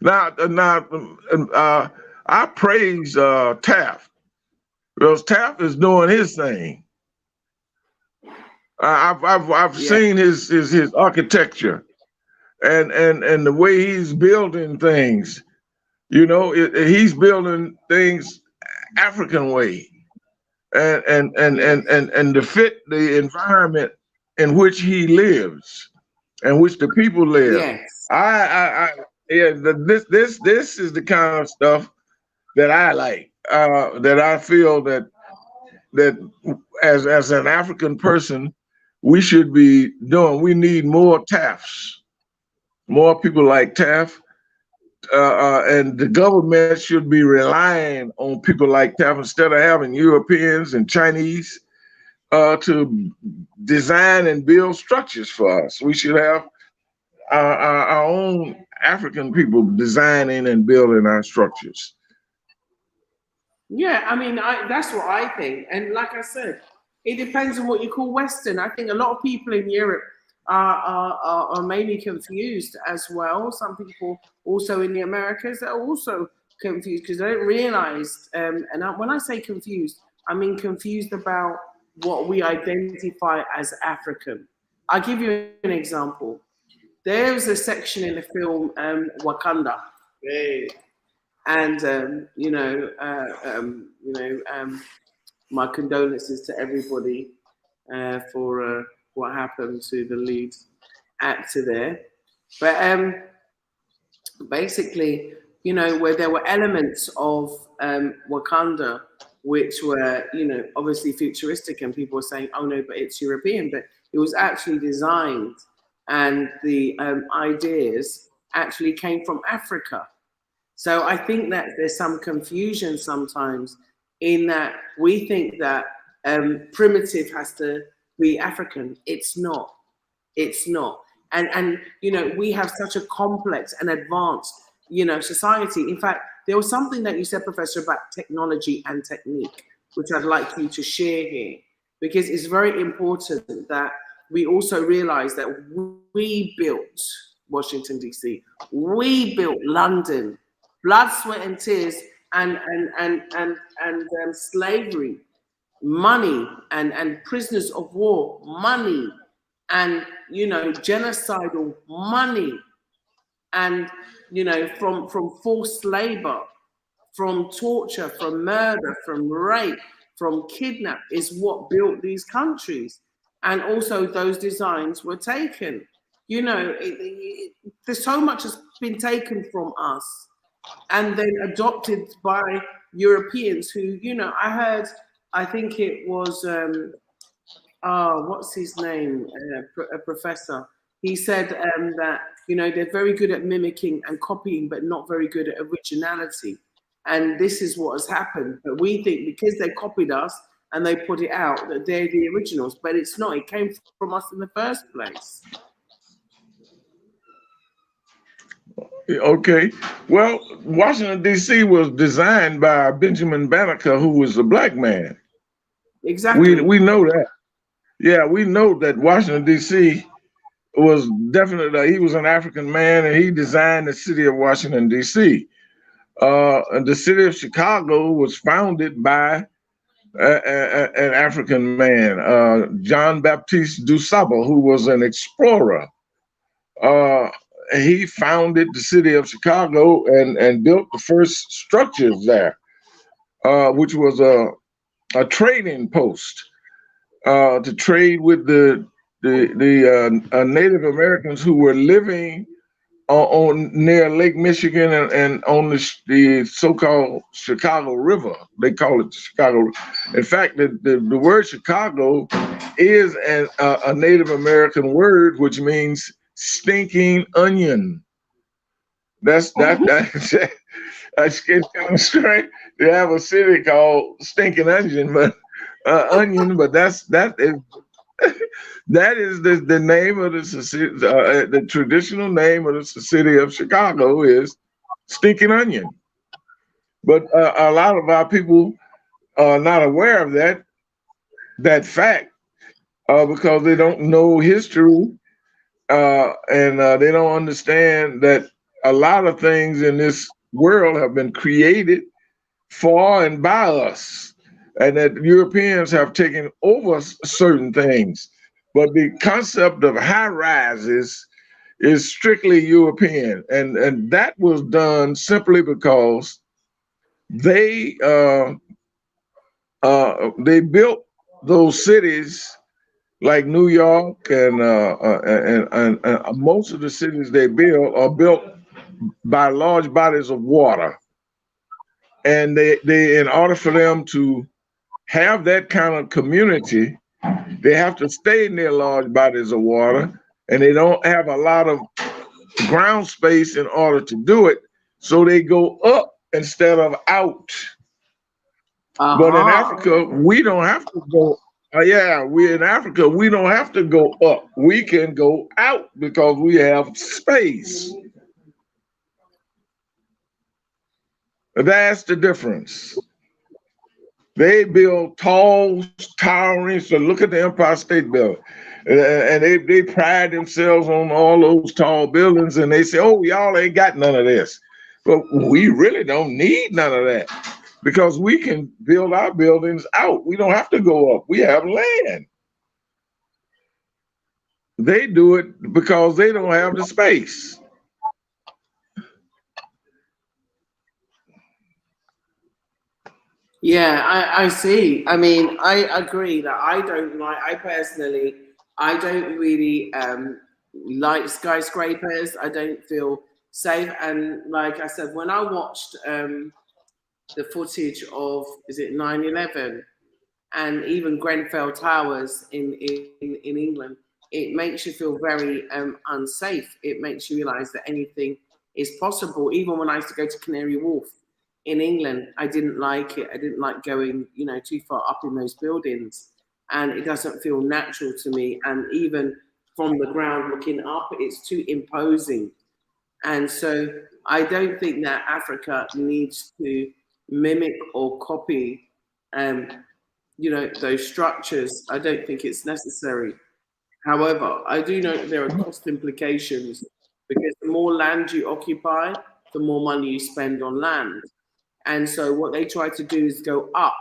Now, I praise Taft because Taft is doing his thing. I've seen his architecture and the way he's building things. You know, he's building things African way, and to fit the environment in which he lives, and which the people live. Yes. This is the kind of stuff that I like. That I feel that as an African person, we should be doing. We need more Tafts, more people like Taft, and the government should be relying on people like Taft instead of having Europeans and Chinese to design and build structures for us. We should have our own African people designing and building our structures. Yeah, I mean, that's what I think. And like I said, it depends on what you call Western. I think a lot of people in Europe are maybe confused as well. Some people also in the Americas are also confused because they don't realize, when I say confused, I mean confused about what we identify as African. I'll give you an example. There's a section in the film Wakanda, and my condolences to everybody for what happened to the lead actor there. But basically, you know, where there were elements of Wakanda which were, you know, obviously futuristic, and people were saying, oh no, but it's European, but it was actually designed, and the ideas actually came from Africa. So I think that there's some confusion sometimes in that we think that primitive has to be African. It's not. It's not. And you know, we have such a complex and advanced, you know, society. In fact, there was something that you said, Professor, about technology and technique, which I'd like you to share here, because it's very important that we also realize that we built Washington, D.C., we built London, blood, sweat, and tears, and slavery, money, and prisoners of war, money, and, you know, genocidal money, and, you know, from forced labor, from torture, from murder, from rape, from kidnap, is what built these countries. And also those designs were taken. You know, there's so much has been taken from us and then adopted by Europeans who, you know, I think it was, what's his name, a professor. He said that, you know, they're very good at mimicking and copying, but not very good at originality. And this is what has happened. But we think because they copied us and they put it out, that they're the originals, but it's not. It came from us in the first place. Okay. Well, Washington, D.C. was designed by Benjamin Banneker, who was a black man. Exactly. We know that. Yeah, we know that Washington, D.C. was definitely, he was an African man, and he designed the city of Washington, D.C. And the city of Chicago was founded by an African man, John Baptiste du Sable, who was an explorer. He founded the city of Chicago and built the first structures there, which was a trading post to trade with the Native Americans who were living on near Lake Michigan and on the so-called Chicago River. They call it Chicago. In fact, the word Chicago is a Native American word, which means stinking onion. That's kind of strange. They have a city called Stinking Onion, but that is the name of the traditional name of the city of Chicago is Stinking Onion. But a lot of our people are not aware of that fact because they don't know history and they don't understand that a lot of things in this world have been created for and by us, and that Europeans have taken over certain things. But the concept of high rises is strictly European, and that was done simply because they built those cities like New York and most of the cities they build are built by large bodies of water, and they in order for them to have that kind of community, they have to stay near large bodies of water, and they don't have a lot of ground space in order to do it, so they go up instead of out. But in Africa, we don't have to go. We in Africa, we don't have to go up. We can go out because we have space. That's the difference. They build tall, towering. So look at the Empire State Building, and they pride themselves on all those tall buildings, and they say, "Oh, y'all ain't got none of this." But we really don't need none of that because we can build our buildings out. We don't have to go up. We have land. They do it because they don't have the space. Yeah, I see. I mean, I agree that I personally, I don't really like skyscrapers. I don't feel safe. And like I said, when I watched the footage of, is it 9/11 and even Grenfell Towers in England, it makes you feel very unsafe. It makes you realize that anything is possible. Even when I used to go to Canary Wharf in England, I didn't like it. I didn't like going, you know, too far up in those buildings, and it doesn't feel natural to me. And even from the ground looking up, it's too imposing. And so I don't think that Africa needs to mimic or copy, those structures. I don't think it's necessary. However, I do know that there are cost implications because the more land you occupy, the more money you spend on land. And so what they try to do is go up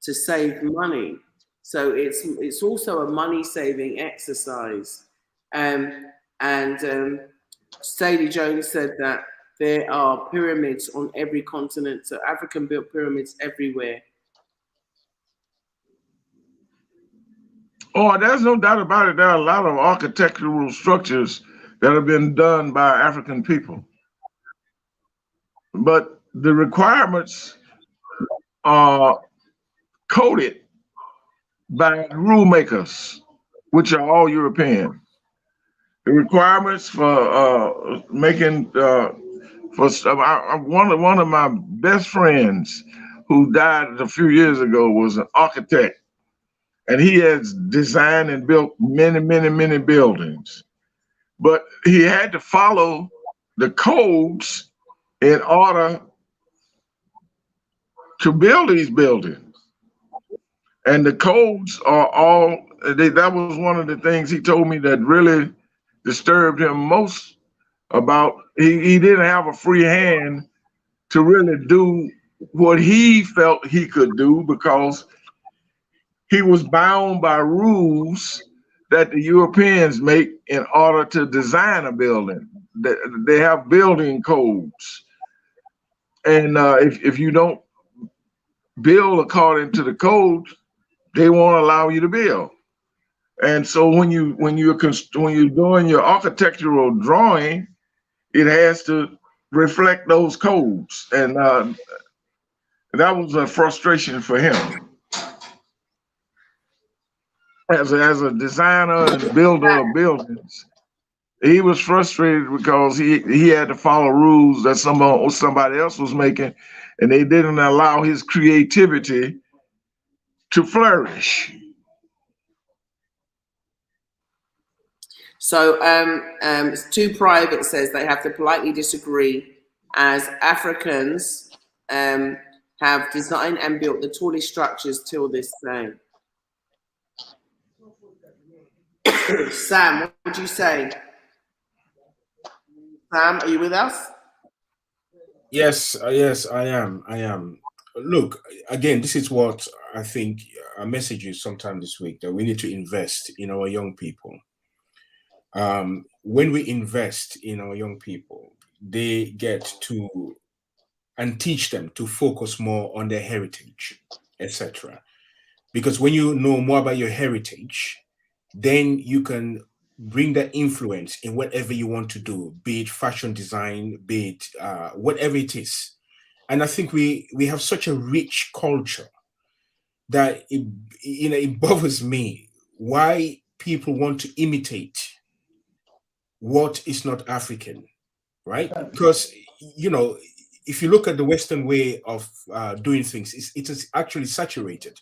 to save money. So it's also a money saving exercise. Staley Jones said that there are pyramids on every continent. So African built pyramids everywhere. Oh, there's no doubt about it. There are a lot of architectural structures that have been done by African people. But the requirements are coded by rule makers, which are all European. The requirements for making one of my best friends who died a few years ago was an architect, and he has designed and built many, many, many buildings. But he had to follow the codes in order to build these buildings. And the codes are all, that was one of the things he told me that really disturbed him most about, he didn't have a free hand to really do what he felt he could do because he was bound by rules that the Europeans make in order to design a building. They have building codes. And if you don't build according to the code, they won't allow you to build. And so when you're doing your architectural drawing, it has to reflect those codes. And that was a frustration for him. As a designer and builder of buildings, he was frustrated because he had to follow rules that somebody else was making, and they didn't allow his creativity to flourish. So Too Private says they have to politely disagree, as Africans have designed and built the tallest structures till this day. Sam, what would you say? Sam, are you with us? Yes, I am. Look, again, this is what I think our message is sometime this week, that we need to invest in our young people. When we invest in our young people, they get to and teach them to focus more on their heritage, etc. Because when you know more about your heritage, then you can bring that influence in whatever you want to do, be it fashion design, be it whatever it is. And I think we have such a rich culture that it bothers me why people want to imitate what is not African, right? Because if you look at the Western way of doing things, it is actually saturated.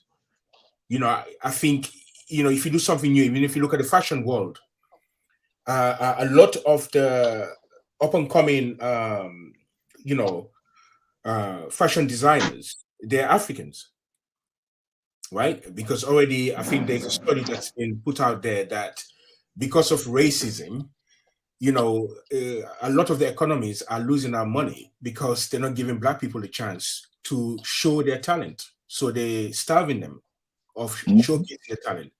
I think if you do something new, even if you look at the fashion world, a lot of the up and coming fashion designers, they're Africans, right? Because already I think there's a study that's been put out there that because of racism, a lot of the economies are losing our money because they're not giving Black people the chance to show their talent. So they're starving them of showcasing their talent,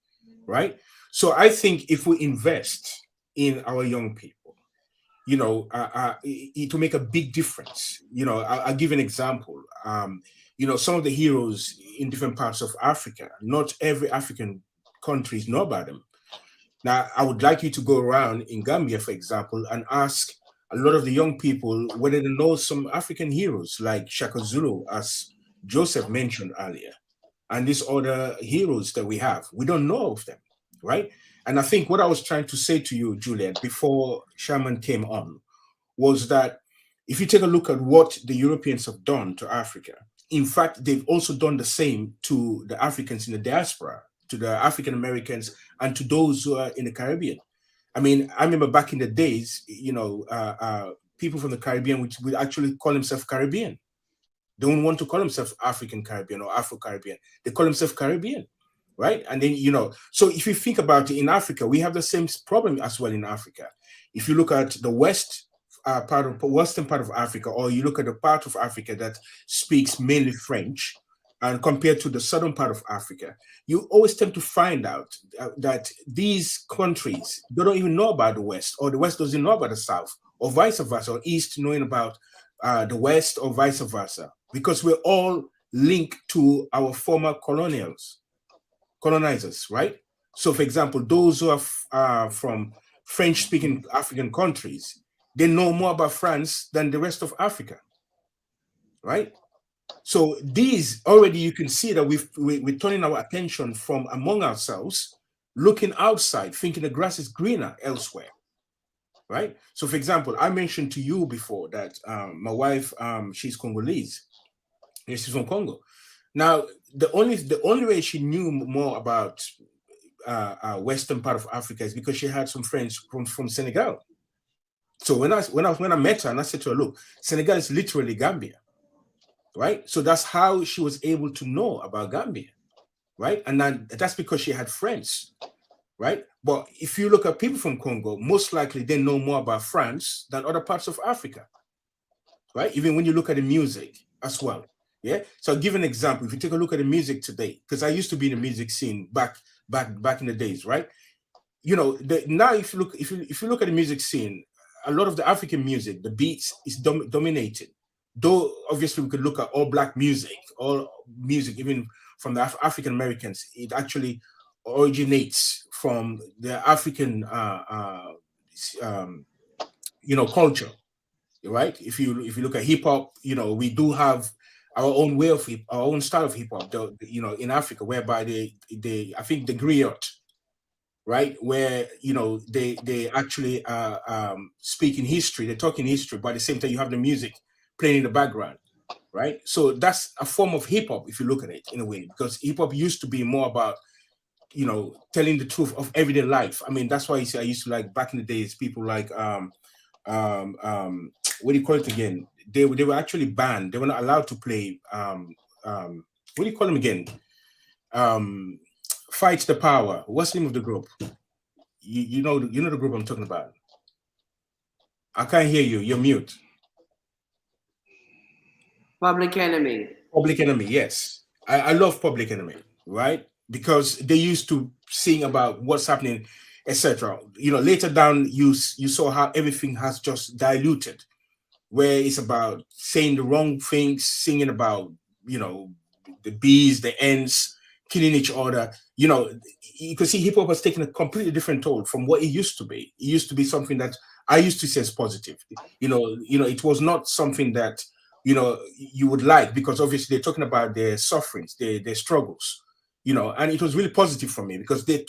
right? So I think if we invest in our young people, it will make a big difference. I'll give an example. Some of the heroes in different parts of Africa, not every African countries know about them. Now, I would like you to go around in Gambia, for example, and ask a lot of the young people whether they know some African heroes like Shaka Zulu, as Joseph mentioned earlier, and these other heroes that we have. We don't know of them, right? And I think what I was trying to say to you, Juliet, before Sherman came on, was that if you take a look at what the Europeans have done to Africa, in fact, they've also done the same to the Africans in the diaspora, to the African Americans, and to those who are in the Caribbean. I mean, I remember back in the days, people from the Caribbean, which would actually call themselves Caribbean. They don't want to call themselves African Caribbean or Afro Caribbean. They call themselves Caribbean, right? And then, so if you think about it, in Africa, we have the same problem as well in Africa. If you look at the western part of Africa, or you look at the part of Africa that speaks mainly French, and compared to the southern part of Africa, you always tend to find out that these countries, they don't even know about the West, or the West doesn't know about the South, or vice versa, or East knowing about the West, or vice versa, because we're all linked to our former colonizers, right? So, for example, those who are from French-speaking African countries, they know more about France than the rest of Africa, right? So these already, you can see that we're turning our attention from among ourselves, looking outside, thinking the grass is greener elsewhere, right? So, for example, I mentioned to you before that my wife, she's Congolese. She's from Congo. Now, the only way she knew more about western part of Africa is because she had some friends from Senegal. So when I met her and I said to her, look, Senegal is literally Gambia, right? So that's how she was able to know about Gambia, right? And then that's because she had friends, right? But if you look at people from Congo, most likely they know more about France than other parts of Africa, right? Even when you look at the music as well, yeah? So I'll give an example. If you take a look at the music today, because I used to be in the music scene back in the days, right? Now if you look at the music scene, a lot of the African music, the beats is dominated. Though obviously we could look at all black music, all music, even from the African Americans, it actually originates from the African, culture, right? If you look at hip hop, we do have our own way of our own style of hip hop, in Africa, whereby I think the griot, right, where they actually speak in history, they talk in history, but at the same time you have the music playing in the background, right? So that's a form of hip hop if you look at it in a way, because hip hop used to be more about telling the truth of everyday life. I mean, that's why I used to like back in the days people like what do you call it again? They were actually banned. They were not allowed to play what do you call them again? Fight the Power. What's the name of the group? You know the group I'm talking about. I can't hear you. You're mute. Public Enemy. Public Enemy, yes. I love Public Enemy, right? Because they used to sing about what's happening, etc. Later down, you saw how everything has just diluted, where it's about saying the wrong things, singing about, the bees, the ants, killing each other. You can see hip hop has taken a completely different toll from what it used to be. It used to be something that I used to say is positive. It was not something that, you would like, because obviously they're talking about their sufferings, their struggles, and it was really positive for me because they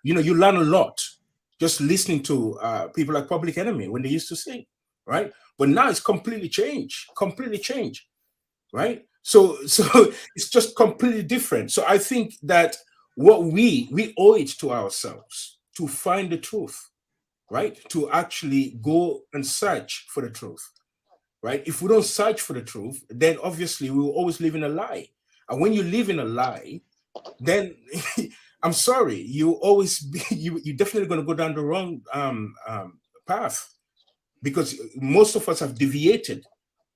you learn a lot just listening to people like Public Enemy when they used to sing, right? But now it's completely changed, right? So it's just completely different. So I think that what we owe it to ourselves to find the truth, right? To actually go and search for the truth, right? If we don't search for the truth, then obviously we will always live in a lie. And when you live in a lie, then I'm sorry, you're definitely going to go down the wrong path, because most of us have deviated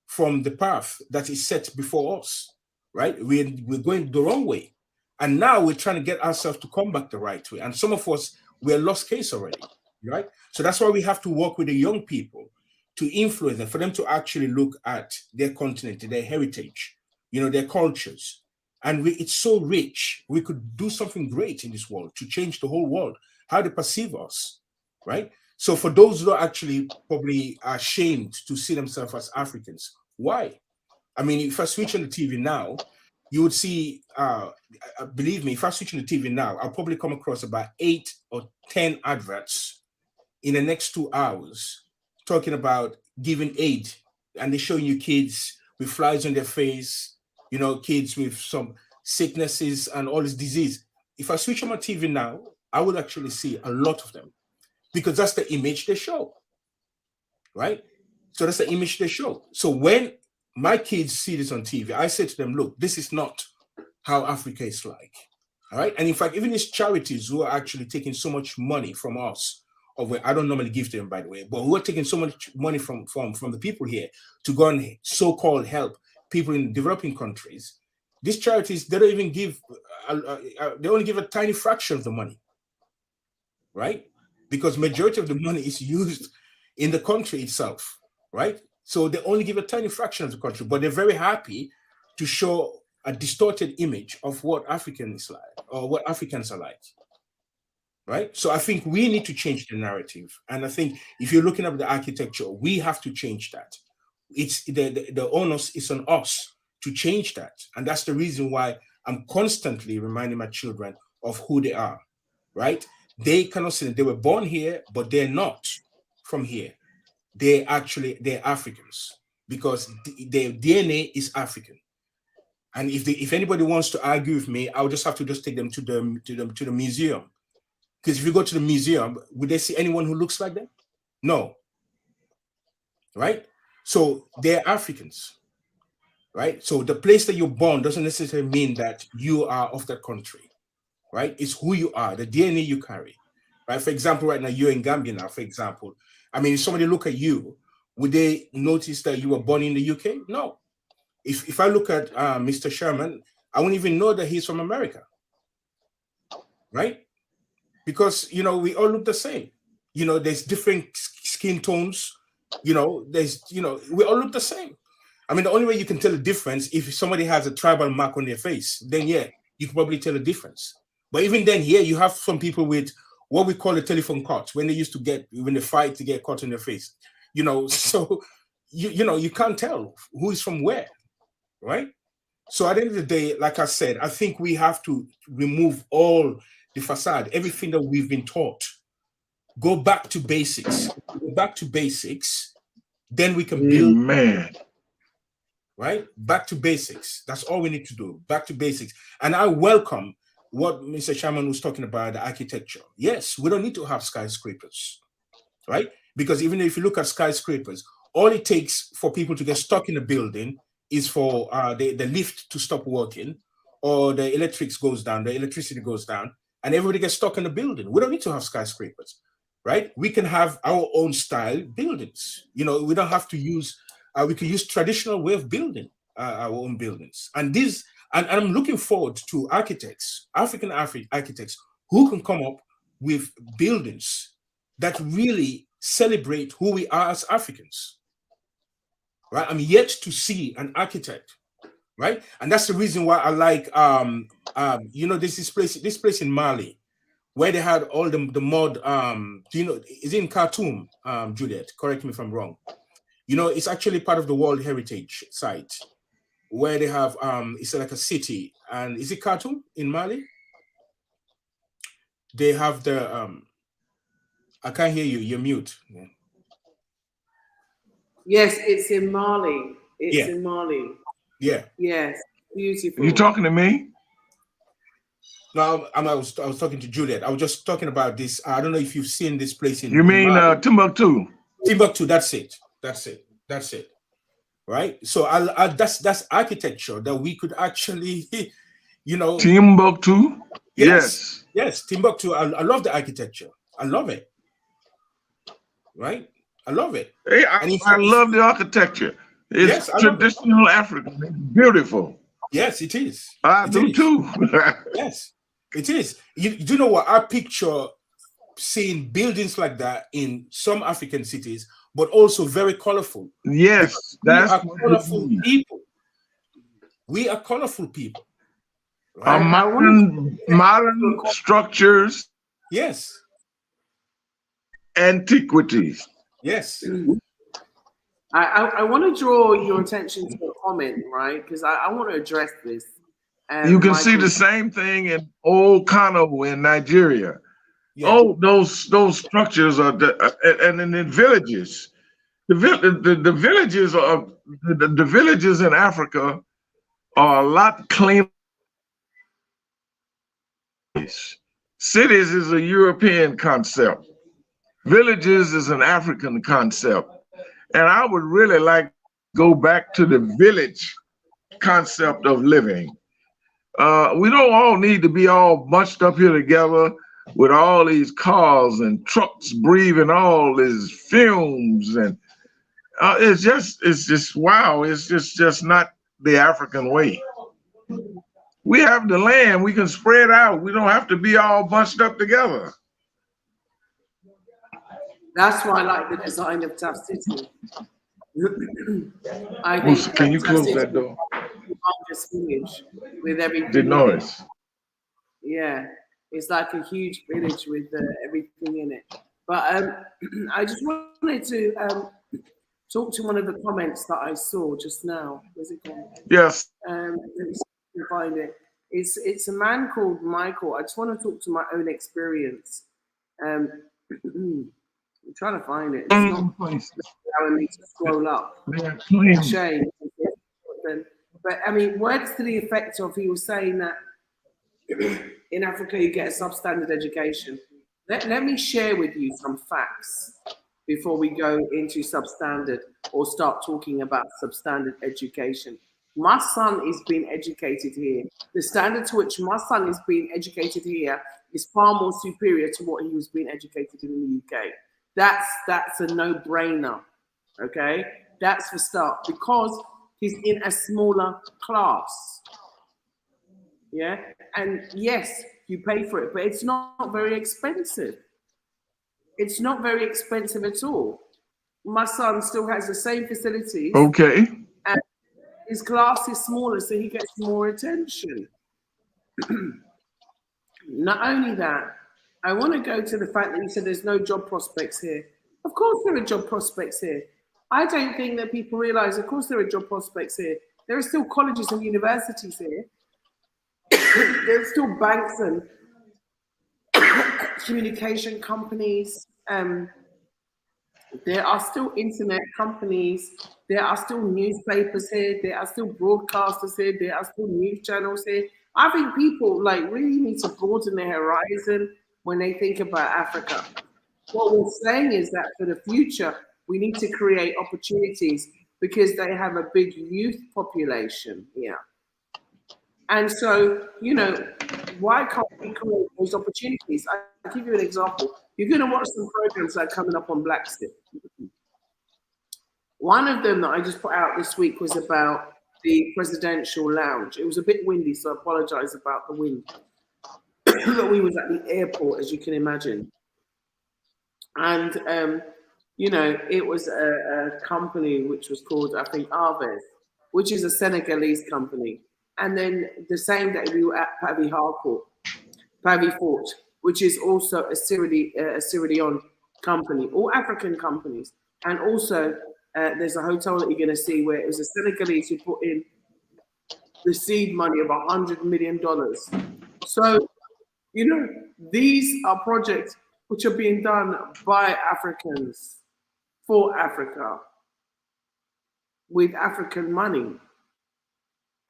from the path that is set before us, right? We're going the wrong way. And now we're trying to get ourselves to come back the right way. And some of us, we're lost case already, right? So that's why we have to work with the young people to influence them, for them to actually look at their continent, their heritage, their cultures. And it's so rich. We could do something great in this world to change the whole world, how they perceive us, right? So for those who are actually probably ashamed to see themselves as Africans, why? I mean, if I switch on the TV now, you would see, believe me, if I switch on the TV now, I'll probably come across about 8 or 10 adverts in the next 2 hours talking about giving aid. And they're showing you kids with flies on their face, kids with some sicknesses and all this disease. If I switch on my TV now, I will actually see a lot of them, because that's the image they show, right? So that's the image they show. So when my kids see this on TV, I say to them, look, this is not how Africa is like. All right. And in fact, even these charities who are actually taking so much money from us, I don't normally give to them, by the way, but who are taking so much money from the people here to go and so-called help people in developing countries, these charities, they don't even give, they only give a tiny fraction of the money, right? Because majority of the money is used in the country itself, right? So they only give a tiny fraction of the country, but they're very happy to show a distorted image of what Africans is like, or what Africans are like, right? So I think we need to change the narrative. And I think if you're looking at the architecture, we have to change that. It's the onus is on us to change that. And that's the reason why I'm constantly reminding my children of who they are, right? They cannot say they were born here, but they're not from here. They're Africans because their DNA is African. And if anybody wants to argue with me, I'll just have to take them to the museum. Because if you go to the museum, would they see anyone who looks like them? No. Right? So they're Africans. Right? So the place that you're born doesn't necessarily mean that you are of that country. Right? It's who you are, the DNA you carry. Right? For example, right now you're in Gambia now, for example. I mean, if somebody look at you, would they notice that you were born in the UK? No. If I look at Mr. Sherman, I wouldn't even know that he's from America, right? Because, you know, we all look the same. You know, there's different skin tones. You know, we all look the same. I mean, the only way you can tell the difference if somebody has a tribal mark on their face, then yeah, you can probably tell the difference. But even then, here you have some people with what we call the telephone cuts when they fight to get caught in their face. You know, so you can't tell who is from where. Right? So at the end of the day, like I said, I think we have to remove all the facade, everything that we've been taught. Go back to basics. Go back to basics. Then we can build. Amen. Right? Back to basics. That's all we need to do. Back to basics. And I welcome what Mr. Sherman was talking about, the architecture. Yes, we don't need to have skyscrapers. Right? Because even if you look at skyscrapers, all it takes for people to get stuck in a building is for the lift to stop working, or the electricity goes down, and everybody gets stuck in the building. We don't need to have skyscrapers, right? We can have our own style buildings. You know, we don't have to use, we can use traditional way of building our own buildings. And I'm looking forward to African architects who can come up with buildings that really celebrate who we are as Africans. Right, I'm yet to see an architect, right? And that's the reason why I like, you know, this place in Mali, where they had all the mud. Do you know? Is it in Khartoum, Juliet? Correct me if I'm wrong. You know, it's actually part of the World Heritage Site, where they have it's like a city, and is it Khartoum in Mali? They have the I can't hear you. You're mute. Yeah. Yes, it's in Mali. In Mali. Yeah. Yes, beautiful. You talking to me? No, I was talking to Juliet. I was just talking about this. I don't know if you've seen this place in. You mean Timbuktu? Timbuktu. That's it. Right. So that's architecture that we could actually, you know. Timbuktu. Yes. Timbuktu. I love the architecture. I love it. Right. I love it. Hey, I love the architecture. It's traditional African. It's beautiful. Yes, it is. I do too. Yes, it is. You know what? I picture seeing buildings like that in some African cities, but also very colorful. Yes, that's colorful people. We are colorful people. Right? Modern structures. Yes. Antiquities. Yes. I want to draw your attention to a comment, right? Because I want to address this. You can see the same thing in Old Kano in Nigeria. Yeah. Oh, those structures are and in the villages. The villages are the villages in Africa are a lot cleaner. Cities is a European concept. Villages is an African concept. And I would really like to go back to the village concept of living. We don't all need to be all bunched up here together with all these cars and trucks breathing all these fumes, and it's just wow. It's just not the African way. We have the land, we can spread out. We don't have to be all bunched up together. That's why I like the design of Taft City. I think Can you Taft close City that door? is this village with everything. The noise. Yeah, it's like a huge village with everything in it. But I just wanted to talk to one of the comments that I saw just now. Where's it gone? Yes. Let me see if I can find it. It's a man called Michael. I just want to talk to my own experience. I'm trying to find it. It's not allowing me to scroll up. Shame. But I mean, words to the effect of, he was saying that in Africa you get a substandard education. Let me share with you some facts before we go into substandard or start talking about substandard education. My son is being educated here. The standard to which my son is being educated here is far more superior to what he was being educated in the UK. That's a no-brainer, okay? That's for start, because he's in a smaller class, yeah? And yes, you pay for it, but it's not very expensive. It's not very expensive at all. My son still has the same facilities. Okay. And his class is smaller, so he gets more attention. Not only that, I want to go to the fact that you said there's no job prospects here. Of course there are job prospects here. I don't think that people realize, of course there are job prospects here. There are still colleges and universities here. There are still banks and communication companies. There are still internet companies. There are still newspapers here. There are still broadcasters here. There are still news channels here. I think people really need to broaden their horizon when they think about Africa. What we're saying is that for the future, we need to create opportunities because they have a big youth population here. And so, why can't we create those opportunities? I'll give you an example. You're going to watch some programs that are coming up on Bla Xit. One of them that I just put out this week was about the presidential lounge. It was a bit windy, so I apologize about the wind. But we was at the airport, as you can imagine. And, it was a company which was called, I think, Arves, which is a Senegalese company. And then the same day we were at Pavi Fort, which is also a Sierra Leone company, all African companies. And also there's a hotel that you're going to see where it was a Senegalese who put in the seed money of $100 million. So, these are projects which are being done by Africans for Africa with African money.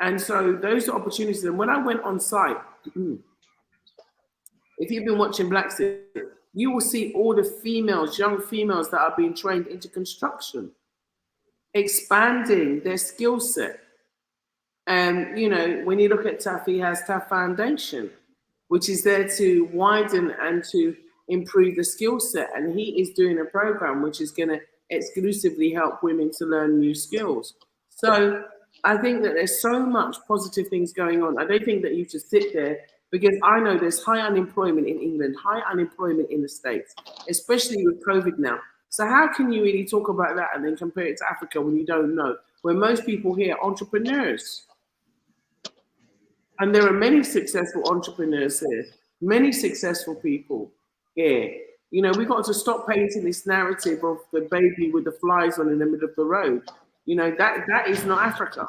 And so those are opportunities. And when I went on site, if you've been watching Bla Xit, you will see all the females, young females that are being trained into construction, expanding their skill set. And, when you look at TAF, he has TAF Foundation, which is there to widen and to improve the skill set. And he is doing a program which is going to exclusively help women to learn new skills. So I think that there's so much positive things going on. I don't think that you should sit there, because I know there's high unemployment in England, high unemployment in the States, especially with COVID now. So how can you really talk about that and then compare it to Africa when you don't know? Where most people here are entrepreneurs. And there are many successful entrepreneurs here, many successful people here. We've got to stop painting this narrative of the baby with the flies on in the middle of the road. That is not Africa.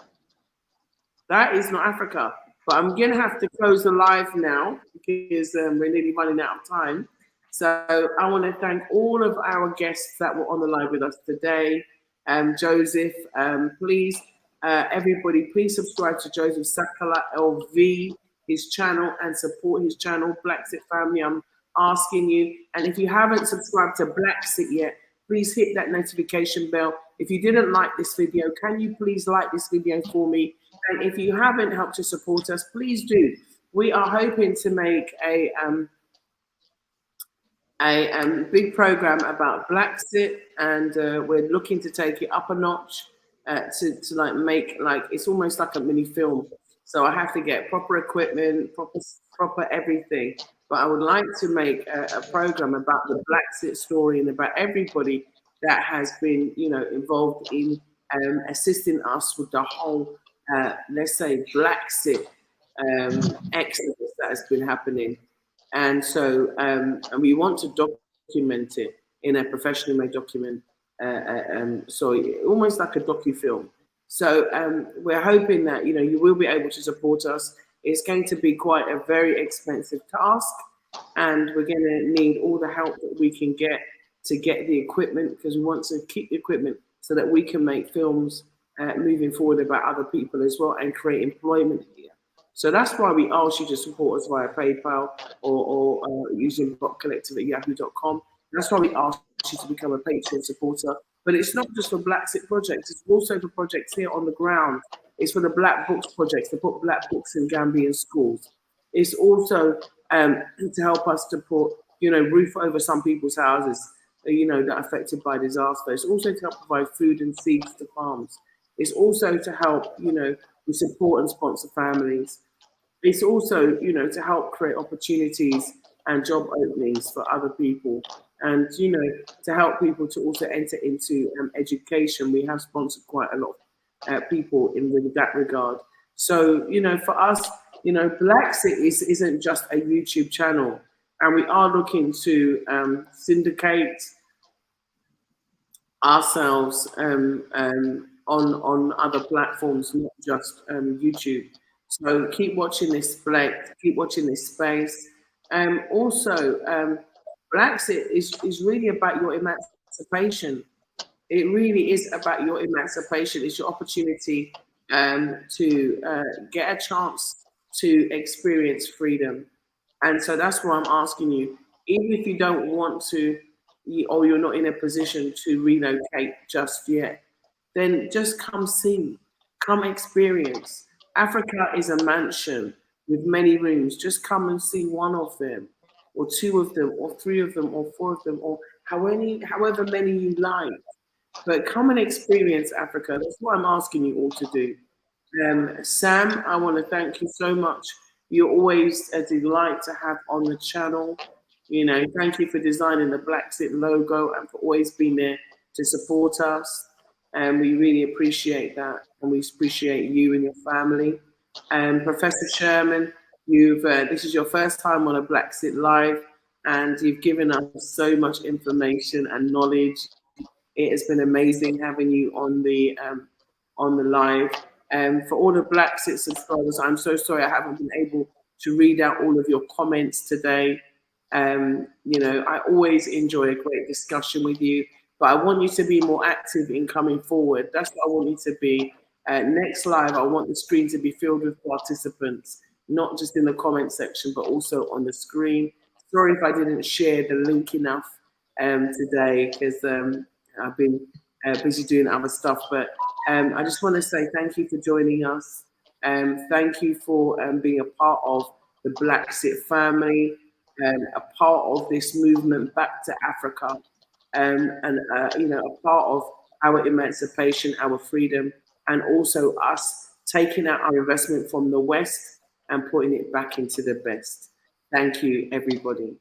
That is not Africa. But I'm going to have to close the live now because we're nearly running out of time. So I want to thank all of our guests that were on the live with us today. Joseph, please, everybody, please subscribe to Joseph Sakala LV, his channel, and support his channel, Bla Xit Family. I'm asking you. And if you haven't subscribed to Bla Xit yet, please hit that notification bell. If you didn't like this video, can you please like this video for me? And if you haven't helped to support us, please do. We are hoping to make a big program about Blaxit, and we're looking to take it up a notch to like make like it's almost like a mini film. So I have to get proper equipment, proper everything. But I would like to make a program about the Blaxit story and about everybody that has been, you know, involved in assisting us with the whole, let's say, Blaxit exodus that has been happening. And so, and we want to document it in a professionally made document, so almost like a docu-film. So we're hoping that, you know, you will be able to support us. It's going to be quite a very expensive task, and we're going to need all the help that we can get to get the equipment, because we want to keep the equipment so that we can make films moving forward about other people as well and create employment here. So that's why we ask you to support us via PayPal or using botcollective@yahoo.com. That's why we ask you to become a Patreon supporter. But it's not just for Blaxit projects, it's also for projects here on the ground. It's for the Black Books projects, to put Black books in Gambian schools. It's also to help us to put, you know, roof over some people's houses, you know, that are affected by disaster. It's also to help provide food and seeds to farms. It's also to help, you know, we support and sponsor families. It's also, you know, to help create opportunities and job openings for other people, and, you know, to help people to also enter into education. We have sponsored quite a lot of people in that regard. So, you know, for us, you know, Blaxit isn't just a YouTube channel, and we are looking to syndicate ourselves on other platforms, not just YouTube. So keep watching this keep watching this space. Also, Blaxit is really about your emancipation. It really is about your emancipation. It's your opportunity to get a chance to experience freedom. And so that's why I'm asking you, even if you don't want to, or you're not in a position to relocate just yet, then just come see, come experience. Africa is a mansion with many rooms. Just come and see one of them, or two of them, or three of them, or four of them, or however many you like. But come and experience Africa. That's what I'm asking you all to do. Sam, I want to thank you so much. You're always a delight to have on the channel. You know, thank you for designing the Blaxit logo and for always being there to support us. And we really appreciate that. And we appreciate you and your family. Professor Sherman, this is your first time on a Blaxit Live, and you've given us so much information and knowledge. It has been amazing having you on the live. For all the Blaxit subscribers, I'm so sorry I haven't been able to read out all of your comments today. You know, I always enjoy a great discussion with you, but I want you to be more active in coming forward. That's what I want you to be. Next live, I want the screen to be filled with participants, not just in the comment section, but also on the screen. Sorry if I didn't share the link enough today, because I've been busy doing other stuff, but I just want to say thank you for joining us. Thank you for being a part of the Blaxit family, a part of this movement back to Africa, and you know, a part of our emancipation, our freedom, and also us taking out our investment from the West and putting it back into the best. Thank you, everybody.